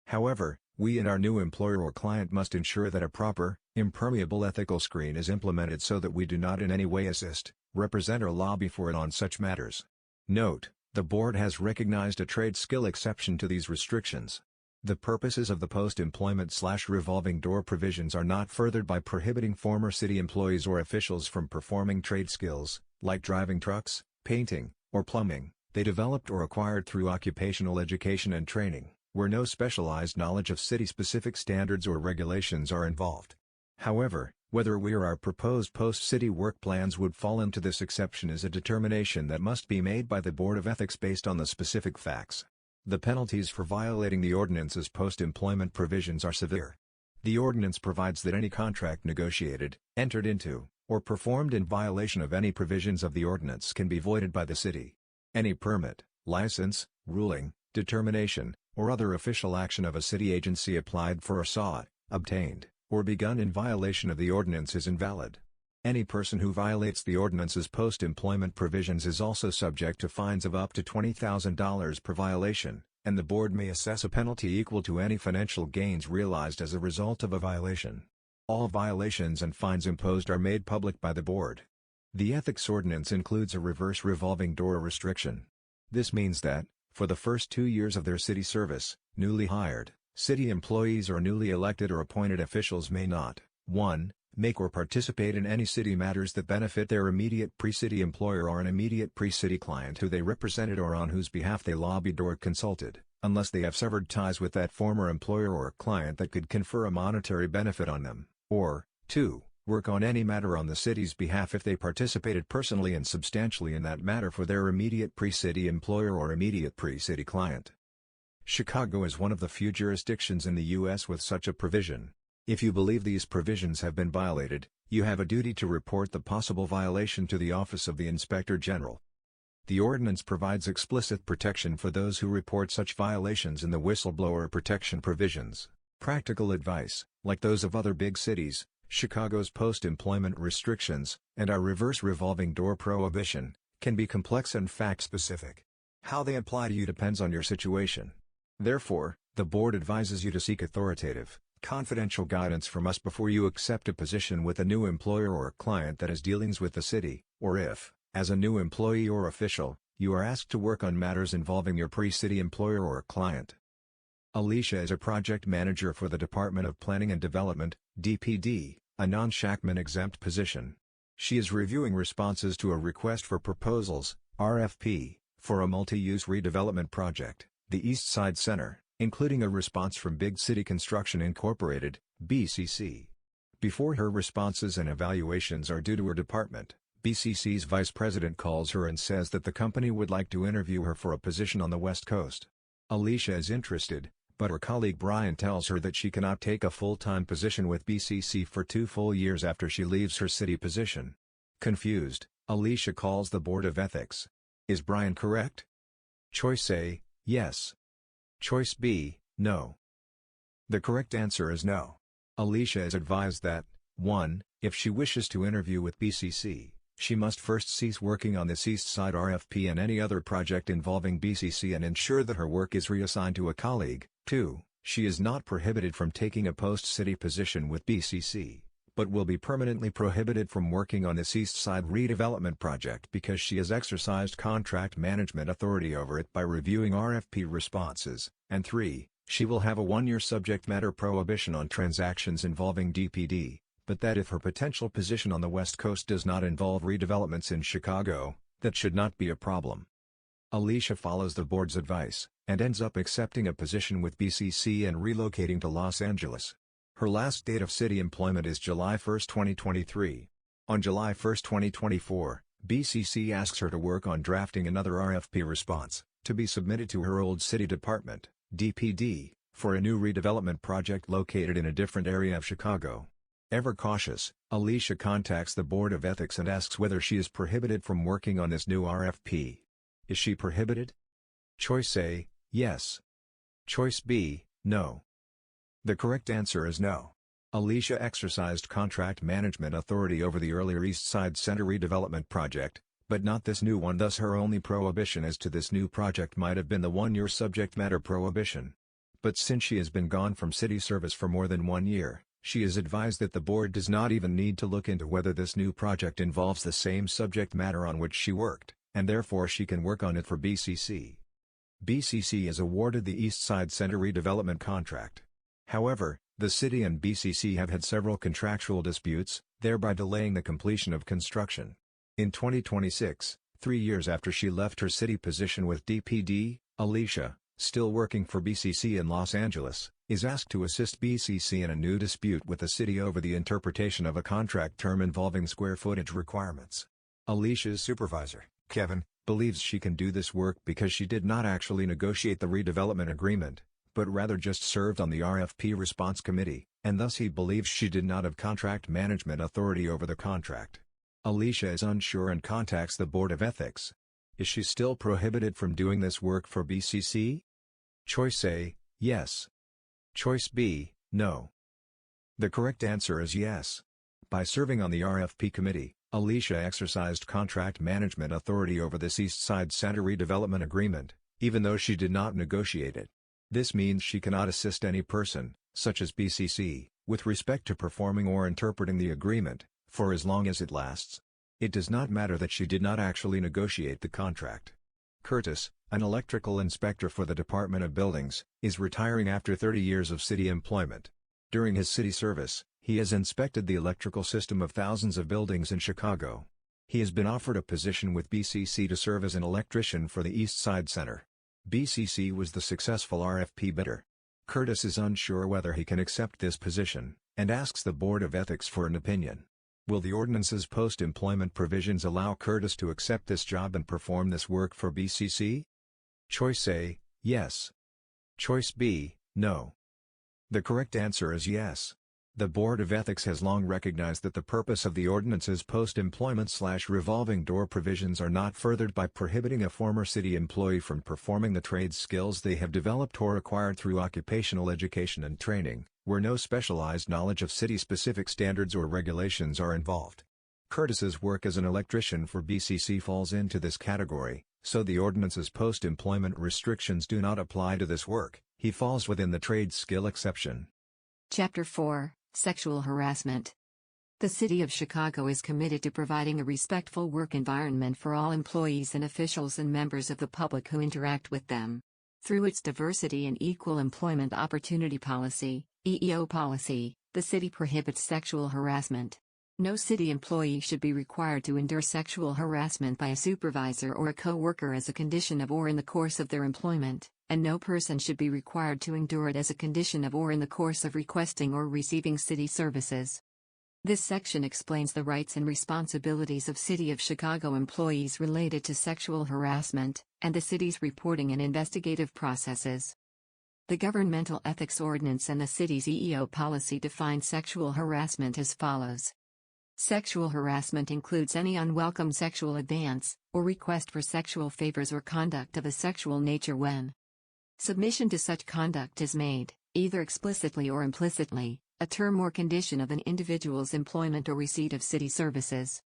However, we and our new employer or client must ensure that a proper, impermeable ethical screen is implemented so that we do not in any way assist, represent or lobby for it on such matters. Note, the board has recognized a trade skill exception to these restrictions. The purposes of the post-employment/revolving door provisions are not furthered by prohibiting former city employees or officials from performing trade skills, like driving trucks, painting, or plumbing, they developed or acquired through occupational education and training, where no specialized knowledge of city-specific standards or regulations are involved. However, whether we or our proposed post-city work plans would fall into this exception is a determination that must be made by the Board of Ethics based on the specific facts. The penalties for violating the ordinance's post-employment provisions are severe. The ordinance provides that any contract negotiated, entered into, or performed in violation of any provisions of the ordinance can be voided by the city. Any permit, license, ruling, determination, or other official action of a city agency applied for or sought, obtained, or begun in violation of the ordinance is invalid. Any person who violates the ordinance's post-employment provisions is also subject to fines of up to $20,000 per violation, and the board may assess a penalty equal to any financial gains realized as a result of a violation. All violations and fines imposed are made public by the board. The ethics ordinance includes a reverse revolving door restriction. This means that, for the first 2 years of their city service, newly hired, city employees or newly elected or appointed officials may not, 1. make or participate in any city matters that benefit their immediate pre-city employer or an immediate pre-city client who they represented or on whose behalf they lobbied or consulted, unless they have severed ties with that former employer or client that could confer a monetary benefit on them, or, 2. Work on any matter on the city's behalf if they participated personally and substantially in that matter for their immediate pre-city employer or immediate pre-city client. Chicago is one of the few jurisdictions in the U.S. with such a provision. If you believe these provisions have been violated, you have a duty to report the possible violation to the Office of the Inspector General. The ordinance provides explicit protection for those who report such violations in the whistleblower protection provisions. Practical advice: like those of other big cities, Chicago's post-employment restrictions, and our reverse revolving door prohibition, can be complex and fact-specific. How they apply to you depends on your situation. Therefore, the board advises you to seek authoritative, confidential guidance from us before you accept a position with a new employer or client that has dealings with the city, or if, as a new employee or official, you are asked to work on matters involving your pre-city employer or client. Alicia is a project manager for the Department of Planning and Development, DPD, a non-Shackman exempt position. She is reviewing responses to a request for proposals, RFP, for a multi-use redevelopment project, the East Side Center, including a response from Big City Construction Incorporated, BCC. Before her responses and evaluations are due to her department, BCC's vice president calls her and says that the company would like to interview her for a position on the West Coast. Alicia is interested, but her colleague Brian tells her that she cannot take a full-time position with BCC for 2 full years after she leaves her city position. Confused, Alicia calls the Board of Ethics. Is Brian correct? Choice A, yes. Choice B, no. The correct answer is no. Alicia is advised that, 1, if she wishes to interview with BCC, she must first cease working on this East Side RFP and any other project involving BCC and ensure that her work is reassigned to a colleague. 2. She is not prohibited from taking a post-city position with BCC, but will be permanently prohibited from working on this East Side redevelopment project because she has exercised contract management authority over it by reviewing RFP responses. And 3. She will have a 1-year subject matter prohibition on transactions involving DPD, but that if her potential position on the West Coast does not involve redevelopments in Chicago, that should not be a problem. Alicia follows the board's advice, and ends up accepting a position with BCC and relocating to Los Angeles. Her last date of city employment is July 1, 2023. On July 1, 2024, BCC asks her to work on drafting another RFP response, to be submitted to her old city department, DPD, for a new redevelopment project located in a different area of Chicago. Ever cautious, Alicia contacts the Board of Ethics and asks whether she is prohibited from working on this new RFP. Is she prohibited? Choice A, yes. Choice B, no. The correct answer is no. Alicia exercised contract management authority over the earlier East Side Center redevelopment project, but not this new one. Thus her only prohibition as to this new project might have been the 1-year subject matter prohibition. But since she has been gone from city service for more than 1 year, she is advised that the board does not even need to look into whether this new project involves the same subject matter on which she worked, and therefore she can work on it for BCC. BCC is awarded the East Side Center redevelopment contract. However, the city and BCC have had several contractual disputes, thereby delaying the completion of construction. In 2026, 3 years after she left her city position with DPD, Alicia, still working for BCC in Los Angeles, is asked to assist BCC in a new dispute with the city over the interpretation of a contract term involving square footage requirements. Alicia's supervisor, Kevin, believes she can do this work because she did not actually negotiate the redevelopment agreement, but rather just served on the RFP response committee, and thus he believes she did not have contract management authority over the contract. Alicia is unsure and contacts the Board of Ethics. Is she still prohibited from doing this work for BCC? Choice A, yes. Choice B, no. The correct answer is yes. By serving on the RFP committee, Alicia exercised contract management authority over this East Side Center redevelopment agreement, even though she did not negotiate it. This means she cannot assist any person, such as BCC, with respect to performing or interpreting the agreement, for as long as it lasts. It does not matter that she did not actually negotiate the contract. Curtis, an electrical inspector for the Department of Buildings, is retiring after 30 years of city employment. During his city service, He has inspected the electrical system of thousands of buildings in Chicago. He has been offered a position with BCC to serve as an electrician for the East Side Center. BCC was the successful RFP bidder. Curtis is unsure whether he can accept this position, and asks the Board of Ethics for an opinion. Will the ordinance's post-employment provisions allow Curtis to accept this job and perform this work for BCC? Choice A, yes. Choice B, no. The correct answer is yes. The Board of Ethics has long recognized that the purpose of the ordinance's post-employment/revolving door provisions are not furthered by prohibiting a former city employee from performing the trade skills they have developed or acquired through occupational education and training, where no specialized knowledge of city-specific standards or regulations are involved. Curtis's work as an electrician for BCC falls into this category, so the ordinance's post-employment restrictions do not apply to this work. He falls within the trade skill exception. Chapter 4, Sexual Harassment. The City of Chicago is committed to providing a respectful work environment for all employees and officials and members of the public who interact with them. Through its Diversity and Equal Employment Opportunity Policy, EEO policy, the city prohibits sexual harassment. No city employee should be required to endure sexual harassment by a supervisor or a co-worker as a condition of or in the course of their employment, and no person should be required to endure it as a condition of or in the course of requesting or receiving city services. This section explains the rights and responsibilities of City of Chicago employees related to sexual harassment, and the city's reporting and investigative processes. The Governmental Ethics Ordinance and the city's EEO policy define sexual harassment as follows. Sexual harassment includes any unwelcome sexual advance, or request for sexual favors or conduct of a sexual nature when submission to such conduct is made, either explicitly or implicitly, a term or condition of an individual's employment or receipt of city services.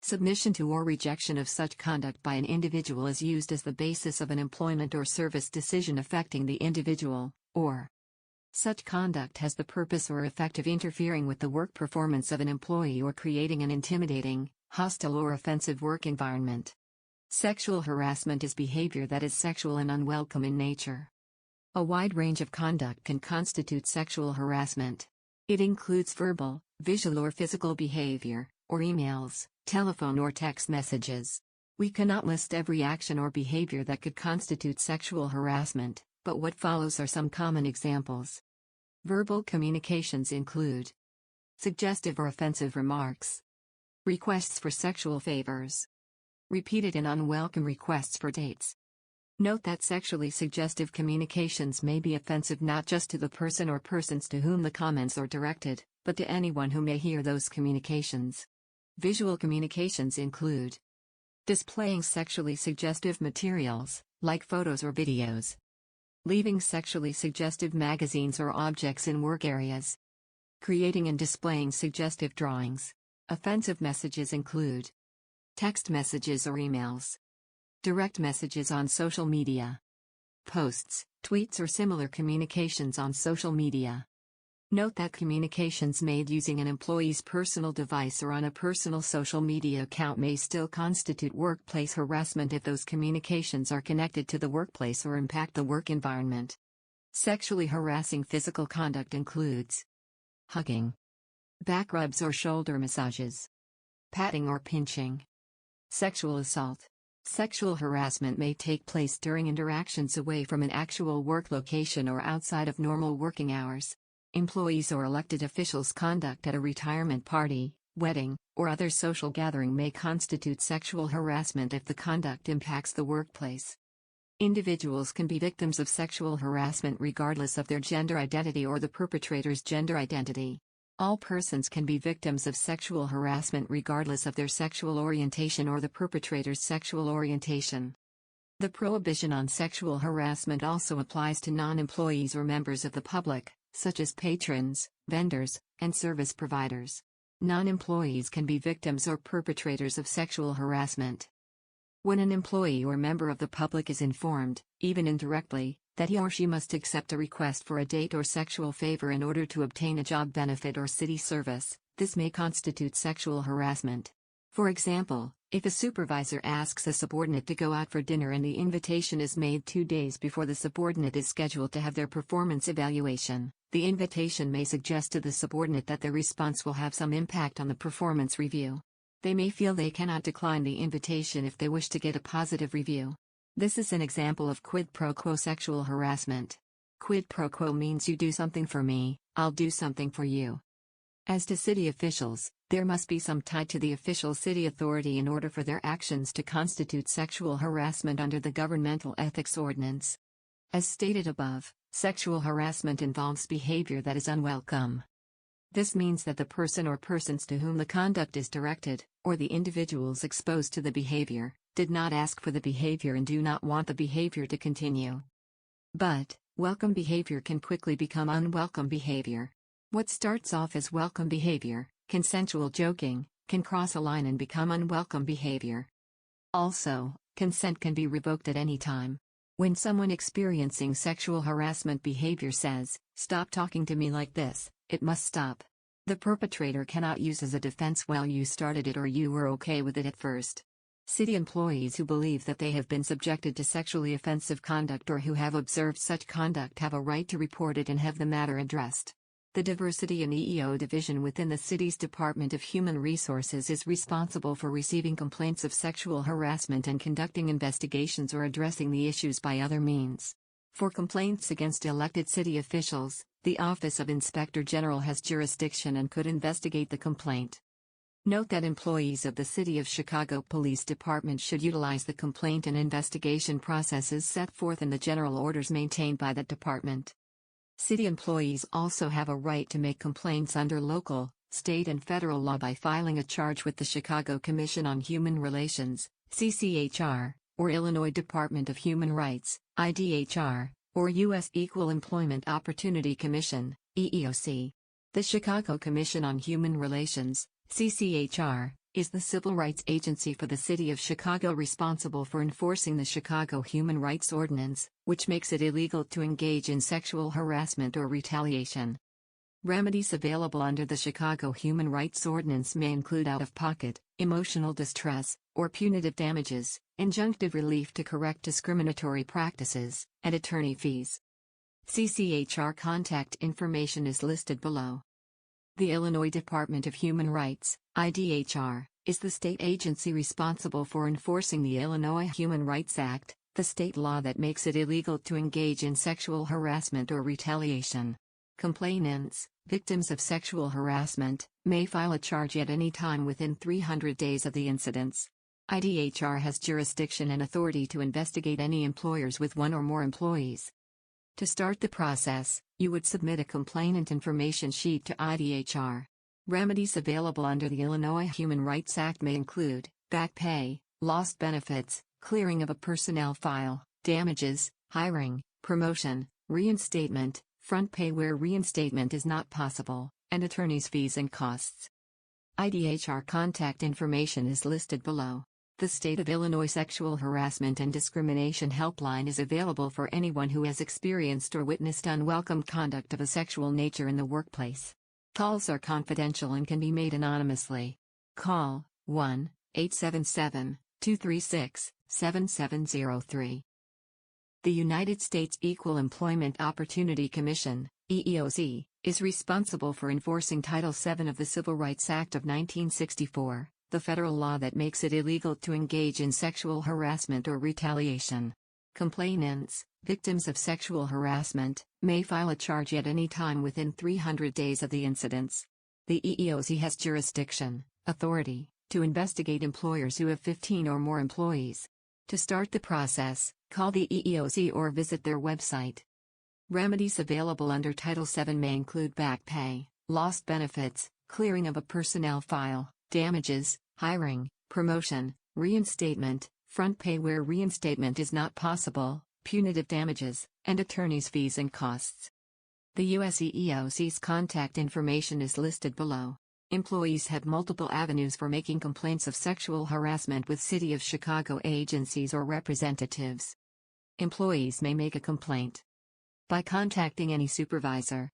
Submission to or rejection of such conduct by an individual is used as the basis of an employment or service decision affecting the individual, or such conduct has the purpose or effect of interfering with the work performance of an employee or creating an intimidating, hostile or offensive work environment. Sexual harassment is behavior that is sexual and unwelcome in nature. A wide range of conduct can constitute sexual harassment. It includes verbal, visual or physical behavior, or emails, telephone or text messages. We cannot list every action or behavior that could constitute sexual harassment, but what follows are some common examples. Verbal communications include suggestive or offensive remarks, requests for sexual favors, repeated and unwelcome requests for dates. Note that sexually suggestive communications may be offensive not just to the person or persons to whom the comments are directed, but to anyone who may hear those communications. Visual communications include displaying sexually suggestive materials, like photos or videos, leaving sexually suggestive magazines or objects in work areas, creating and displaying suggestive drawings. Offensive messages include text messages or emails, direct messages on social media, posts, tweets or similar communications on social media. Note that communications made using an employee's personal device or on a personal social media account may still constitute workplace harassment if those communications are connected to the workplace or impact the work environment. Sexually harassing physical conduct includes hugging, back rubs or shoulder massages, patting or pinching. Sexual assault. Sexual harassment may take place during interactions away from an actual work location or outside of normal working hours. Employees or elected officials' conduct at a retirement party, wedding, or other social gathering may constitute sexual harassment if the conduct impacts the workplace. Individuals can be victims of sexual harassment regardless of their gender identity or the perpetrator's gender identity. All persons can be victims of sexual harassment regardless of their sexual orientation or the perpetrator's sexual orientation. The prohibition on sexual harassment also applies to non-employees or members of the public, such as patrons, vendors, and service providers. Non-employees can be victims or perpetrators of sexual harassment. When an employee or member of the public is informed, even indirectly, that he or she must accept a request for a date or sexual favor in order to obtain a job benefit or city service, this may constitute sexual harassment. For example, If a supervisor asks a subordinate to go out for dinner and the invitation is made 2 days before the subordinate is scheduled to have their performance evaluation, the invitation may suggest to the subordinate that their response will have some impact on the performance review. They may feel they cannot decline the invitation if they wish to get a positive review. This is an example of quid pro quo sexual harassment. Quid pro quo means you do something for me, I'll do something for you. As to city officials, there must be some tie to the official city authority in order for their actions to constitute sexual harassment under the Governmental Ethics Ordinance. As stated above, sexual harassment involves behavior that is unwelcome. This means that the person or persons to whom the conduct is directed, or the individuals exposed to the behavior, did not ask for the behavior and do not want the behavior to continue. But, welcome behavior can quickly become unwelcome behavior. What starts off as welcome behavior, consensual joking, can cross a line and become unwelcome behavior. Also, consent can be revoked at any time. When someone experiencing sexual harassment behavior says, "Stop talking to me like this," it must stop. The perpetrator cannot use as a defense, "Well, you started it," or "You were okay with it at first." City employees who believe that they have been subjected to sexually offensive conduct or who have observed such conduct have a right to report it and have the matter addressed. The Diversity and EEO Division within the city's Department of Human Resources is responsible for receiving complaints of sexual harassment and conducting investigations or addressing the issues by other means. For complaints against elected city officials, the Office of Inspector General has jurisdiction and could investigate the complaint. Note that employees of the City of Chicago Police Department should utilize the complaint and investigation processes set forth in the general orders maintained by that department. City employees also have a right to make complaints under local, state and federal law by filing a charge with the Chicago Commission on Human Relations, CCHR, or Illinois Department of Human Rights, IDHR, or U.S. Equal Employment Opportunity Commission, EEOC. The Chicago Commission on Human Relations, CCHR, is the civil rights agency for the City of Chicago responsible for enforcing the Chicago Human Rights Ordinance, which makes it illegal to engage in sexual harassment or retaliation. Remedies available under the Chicago Human Rights Ordinance may include out-of-pocket, emotional distress, or punitive damages, injunctive relief to correct discriminatory practices, and attorney fees. CCHR contact information is listed below. The Illinois Department of Human Rights, IDHR, is the state agency responsible for enforcing the Illinois Human Rights Act, the state law that makes it illegal to engage in sexual harassment or retaliation. Complainants, victims of sexual harassment, may file a charge at any time within 300 days of the incidents. IDHR has jurisdiction and authority to investigate any employers with one or more employees. To start the process, you would submit a complainant information sheet to IDHR. Remedies available under the Illinois Human Rights Act may include back pay, lost benefits, clearing of a personnel file, damages, hiring, promotion, reinstatement, front pay where reinstatement is not possible, and attorney's fees and costs. IDHR contact information is listed below. The State of Illinois Sexual Harassment and Discrimination Helpline is available for anyone who has experienced or witnessed unwelcome conduct of a sexual nature in the workplace. Calls are confidential and can be made anonymously. Call 1-877-236-7703. The United States Equal Employment Opportunity Commission, EEOC, is responsible for enforcing Title VII of the Civil Rights Act of 1964. The federal law that makes it illegal to engage in sexual harassment or retaliation. Complainants, victims of sexual harassment, may file a charge at any time within 300 days of the incidents. The EEOC has jurisdiction, authority, to investigate employers who have 15 or more employees. To start the process, call the EEOC or visit their website. Remedies available under Title VII may include back pay, lost benefits, clearing of a personnel file, damages, hiring, promotion, reinstatement, front pay where reinstatement is not possible, punitive damages, and attorney's fees and costs. The US EEOC's contact information is listed below. Employees have multiple avenues for making complaints of sexual harassment with City of Chicago agencies or representatives. Employees may make a complaint by contacting any supervisor,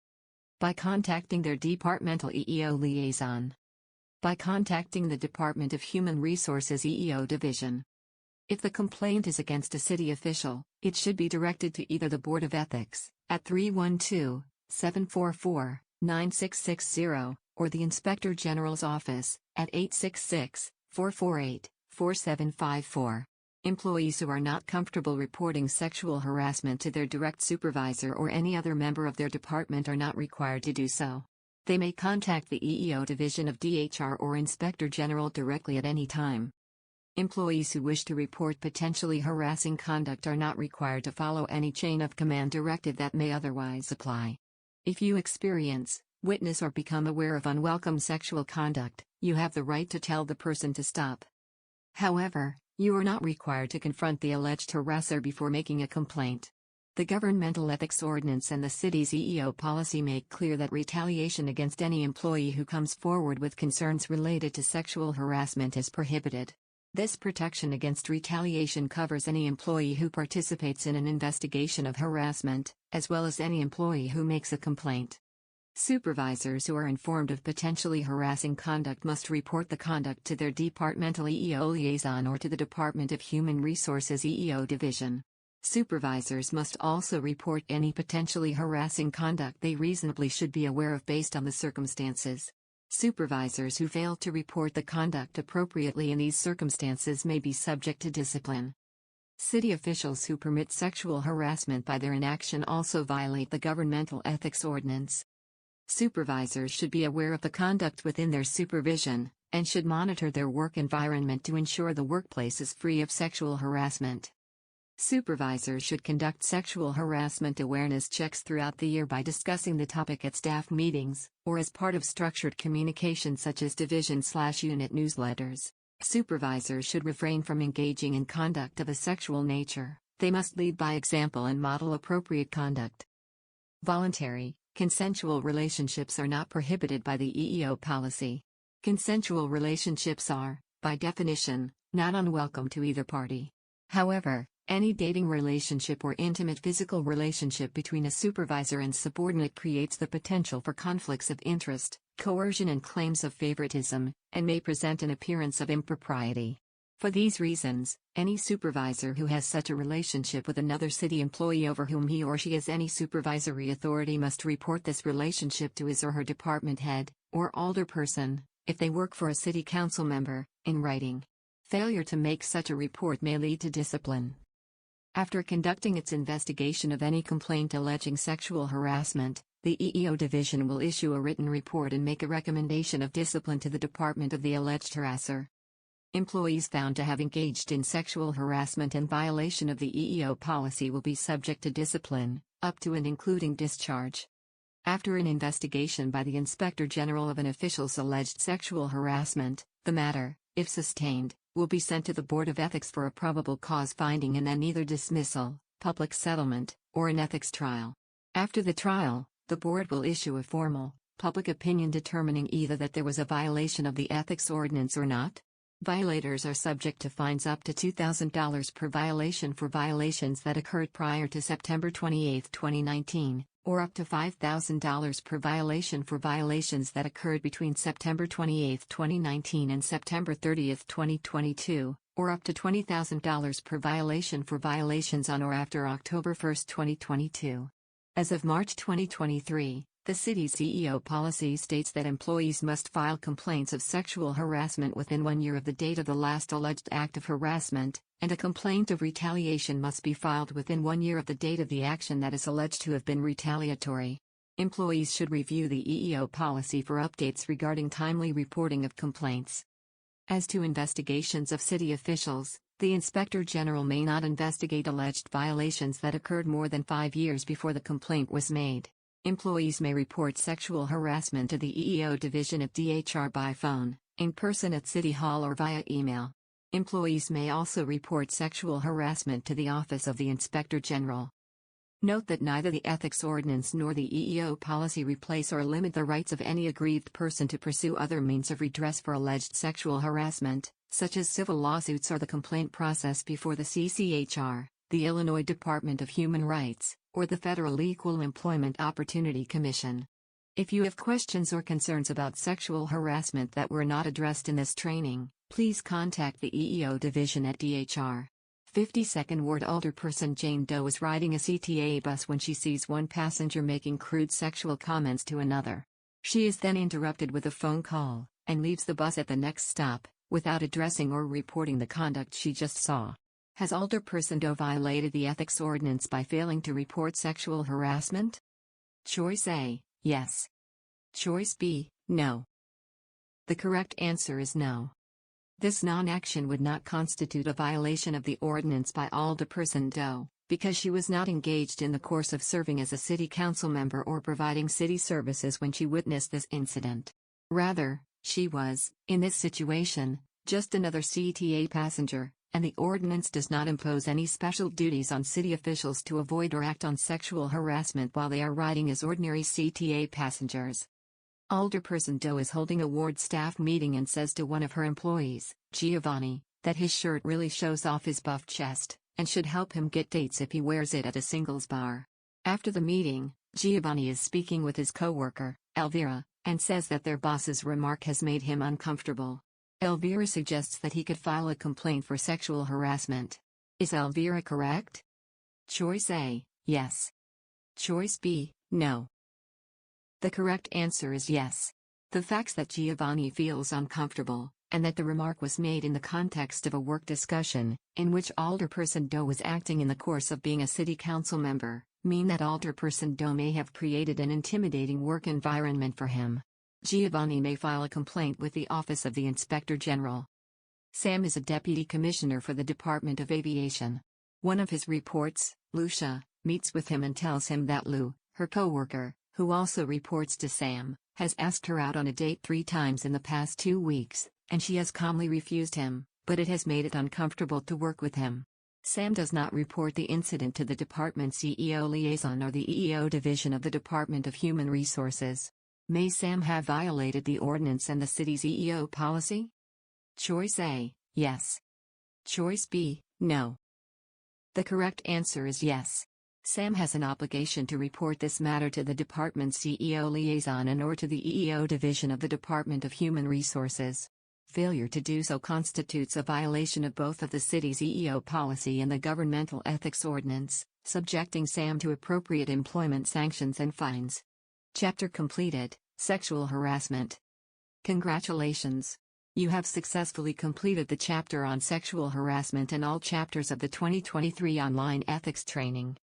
by contacting their departmental EEO liaison, by contacting the Department of Human Resources EEO Division. If the complaint is against a city official, it should be directed to either the Board of Ethics, at 312-744-9660, or the Inspector General's Office, at 866-448-4754. Employees who are not comfortable reporting sexual harassment to their direct supervisor or any other member of their department are not required to do so. They may contact the EEO Division of DHR or Inspector General directly at any time. Employees who wish to report potentially harassing conduct are not required to follow any chain of command directive that may otherwise apply. If you experience, witness, or become aware of unwelcome sexual conduct, you have the right to tell the person to stop. However, you are not required to confront the alleged harasser before making a complaint. The Governmental Ethics Ordinance and the city's EEO policy make clear that retaliation against any employee who comes forward with concerns related to sexual harassment is prohibited. This protection against retaliation covers any employee who participates in an investigation of harassment, as well as any employee who makes a complaint. Supervisors who are informed of potentially harassing conduct must report the conduct to their departmental EEO liaison or to the Department of Human Resources EEO Division. Supervisors must also report any potentially harassing conduct they reasonably should be aware of based on the circumstances. Supervisors who fail to report the conduct appropriately in these circumstances may be subject to discipline. City officials who permit sexual harassment by their inaction also violate the Governmental Ethics Ordinance. Supervisors should be aware of the conduct within their supervision, and should monitor their work environment to ensure the workplace is free of sexual harassment. Supervisors should conduct sexual harassment awareness checks throughout the year by discussing the topic at staff meetings, or as part of structured communication such as division/unit newsletters. Supervisors should refrain from engaging in conduct of a sexual nature. They must lead by example and model appropriate conduct. Voluntary, consensual relationships are not prohibited by the EEO policy. Consensual relationships are, by definition, not unwelcome to either party. However, any dating relationship or intimate physical relationship between a supervisor and subordinate creates the potential for conflicts of interest, coercion, and claims of favoritism, and may present an appearance of impropriety. For these reasons, any supervisor who has such a relationship with another city employee over whom he or she has any supervisory authority must report this relationship to his or her department head, or alderperson, if they work for a city council member, in writing. Failure to make such a report may lead to discipline. After conducting its investigation of any complaint alleging sexual harassment, the EEO Division will issue a written report and make a recommendation of discipline to the department of the alleged harasser. Employees found to have engaged in sexual harassment in violation of the EEO policy will be subject to discipline, up to and including discharge. After an investigation by the Inspector General of an official's alleged sexual harassment, the matter, if sustained, will be sent to the Board of Ethics for a probable cause finding and then either dismissal, public settlement, or an ethics trial. After the trial, the board will issue a formal, public opinion determining either that there was a violation of the ethics ordinance or not. Violators are subject to fines up to $2,000 per violation for violations that occurred prior to September 28, 2019, or up to $5,000 per violation for violations that occurred between September 28, 2019 and September 30, 2022, or up to $20,000 per violation for violations on or after October 1, 2022. As of March 2023, the city's CEO policy states that employees must file complaints of sexual harassment within 1 year of the date of the last alleged act of harassment, and a complaint of retaliation must be filed within 1 year of the date of the action that is alleged to have been retaliatory. Employees should review the EEO policy for updates regarding timely reporting of complaints. As to investigations of city officials, the Inspector General may not investigate alleged violations that occurred more than 5 years before the complaint was made. Employees may report sexual harassment to the EEO Division of DHR by phone, in person at City Hall, or via email. Employees may also report sexual harassment to the Office of the Inspector General. Note that neither the Ethics Ordinance nor the EEO policy replace or limit the rights of any aggrieved person to pursue other means of redress for alleged sexual harassment, such as civil lawsuits or the complaint process before the CCHR, the Illinois Department of Human Rights, or the Federal Equal Employment Opportunity Commission. If you have questions or concerns about sexual harassment that were not addressed in this training, please contact the EEO division at DHR. 52nd Ward Alderperson Jane Doe is riding a CTA bus when she sees one passenger making crude sexual comments to another. She is then interrupted with a phone call, and leaves the bus at the next stop, without addressing or reporting the conduct she just saw. Has Alderperson Doe violated the ethics ordinance by failing to report sexual harassment? Choice A, yes. Choice B, no. The correct answer is no. This non-action would not constitute a violation of the ordinance by Alderperson Doe, because she was not engaged in the course of serving as a city council member or providing city services when she witnessed this incident. Rather, she was, in this situation, just another CTA passenger, and the ordinance does not impose any special duties on city officials to avoid or act on sexual harassment while they are riding as ordinary CTA passengers. Alderperson Doe is holding a ward staff meeting and says to one of her employees, Giovanni, that his shirt really shows off his buff chest, and should help him get dates if he wears it at a singles bar. After the meeting, Giovanni is speaking with his coworker, Elvira, and says that their boss's remark has made him uncomfortable. Elvira suggests that he could file a complaint for sexual harassment. Is Elvira correct? Choice A, yes. Choice B, no. The correct answer is yes. The facts that Giovanni feels uncomfortable, and that the remark was made in the context of a work discussion, in which Alderperson Doe was acting in the course of being a city council member, mean that Alderperson Doe may have created an intimidating work environment for him. Giovanni may file a complaint with the Office of the Inspector General. Sam is a deputy commissioner for the Department of Aviation. One of his reports, Lucia, meets with him and tells him that Lou, her coworker, who also reports to Sam, has asked her out on a date 3 times in the past 2 weeks, and she has calmly refused him, but it has made it uncomfortable to work with him. Sam does not report the incident to the department's EEO liaison or the EEO division of the Department of Human Resources. May Sam have violated the ordinance and the city's EEO policy? Choice A, yes. Choice B, no. The correct answer is yes. Sam has an obligation to report this matter to the department's EEO liaison and/or to the EEO division of the Department of Human Resources. Failure to do so constitutes a violation of both of the city's EEO policy and the governmental ethics ordinance, subjecting Sam to appropriate employment sanctions and fines. Chapter completed, Sexual Harassment. Congratulations! You have successfully completed the chapter on sexual harassment and all chapters of the 2023 online ethics training.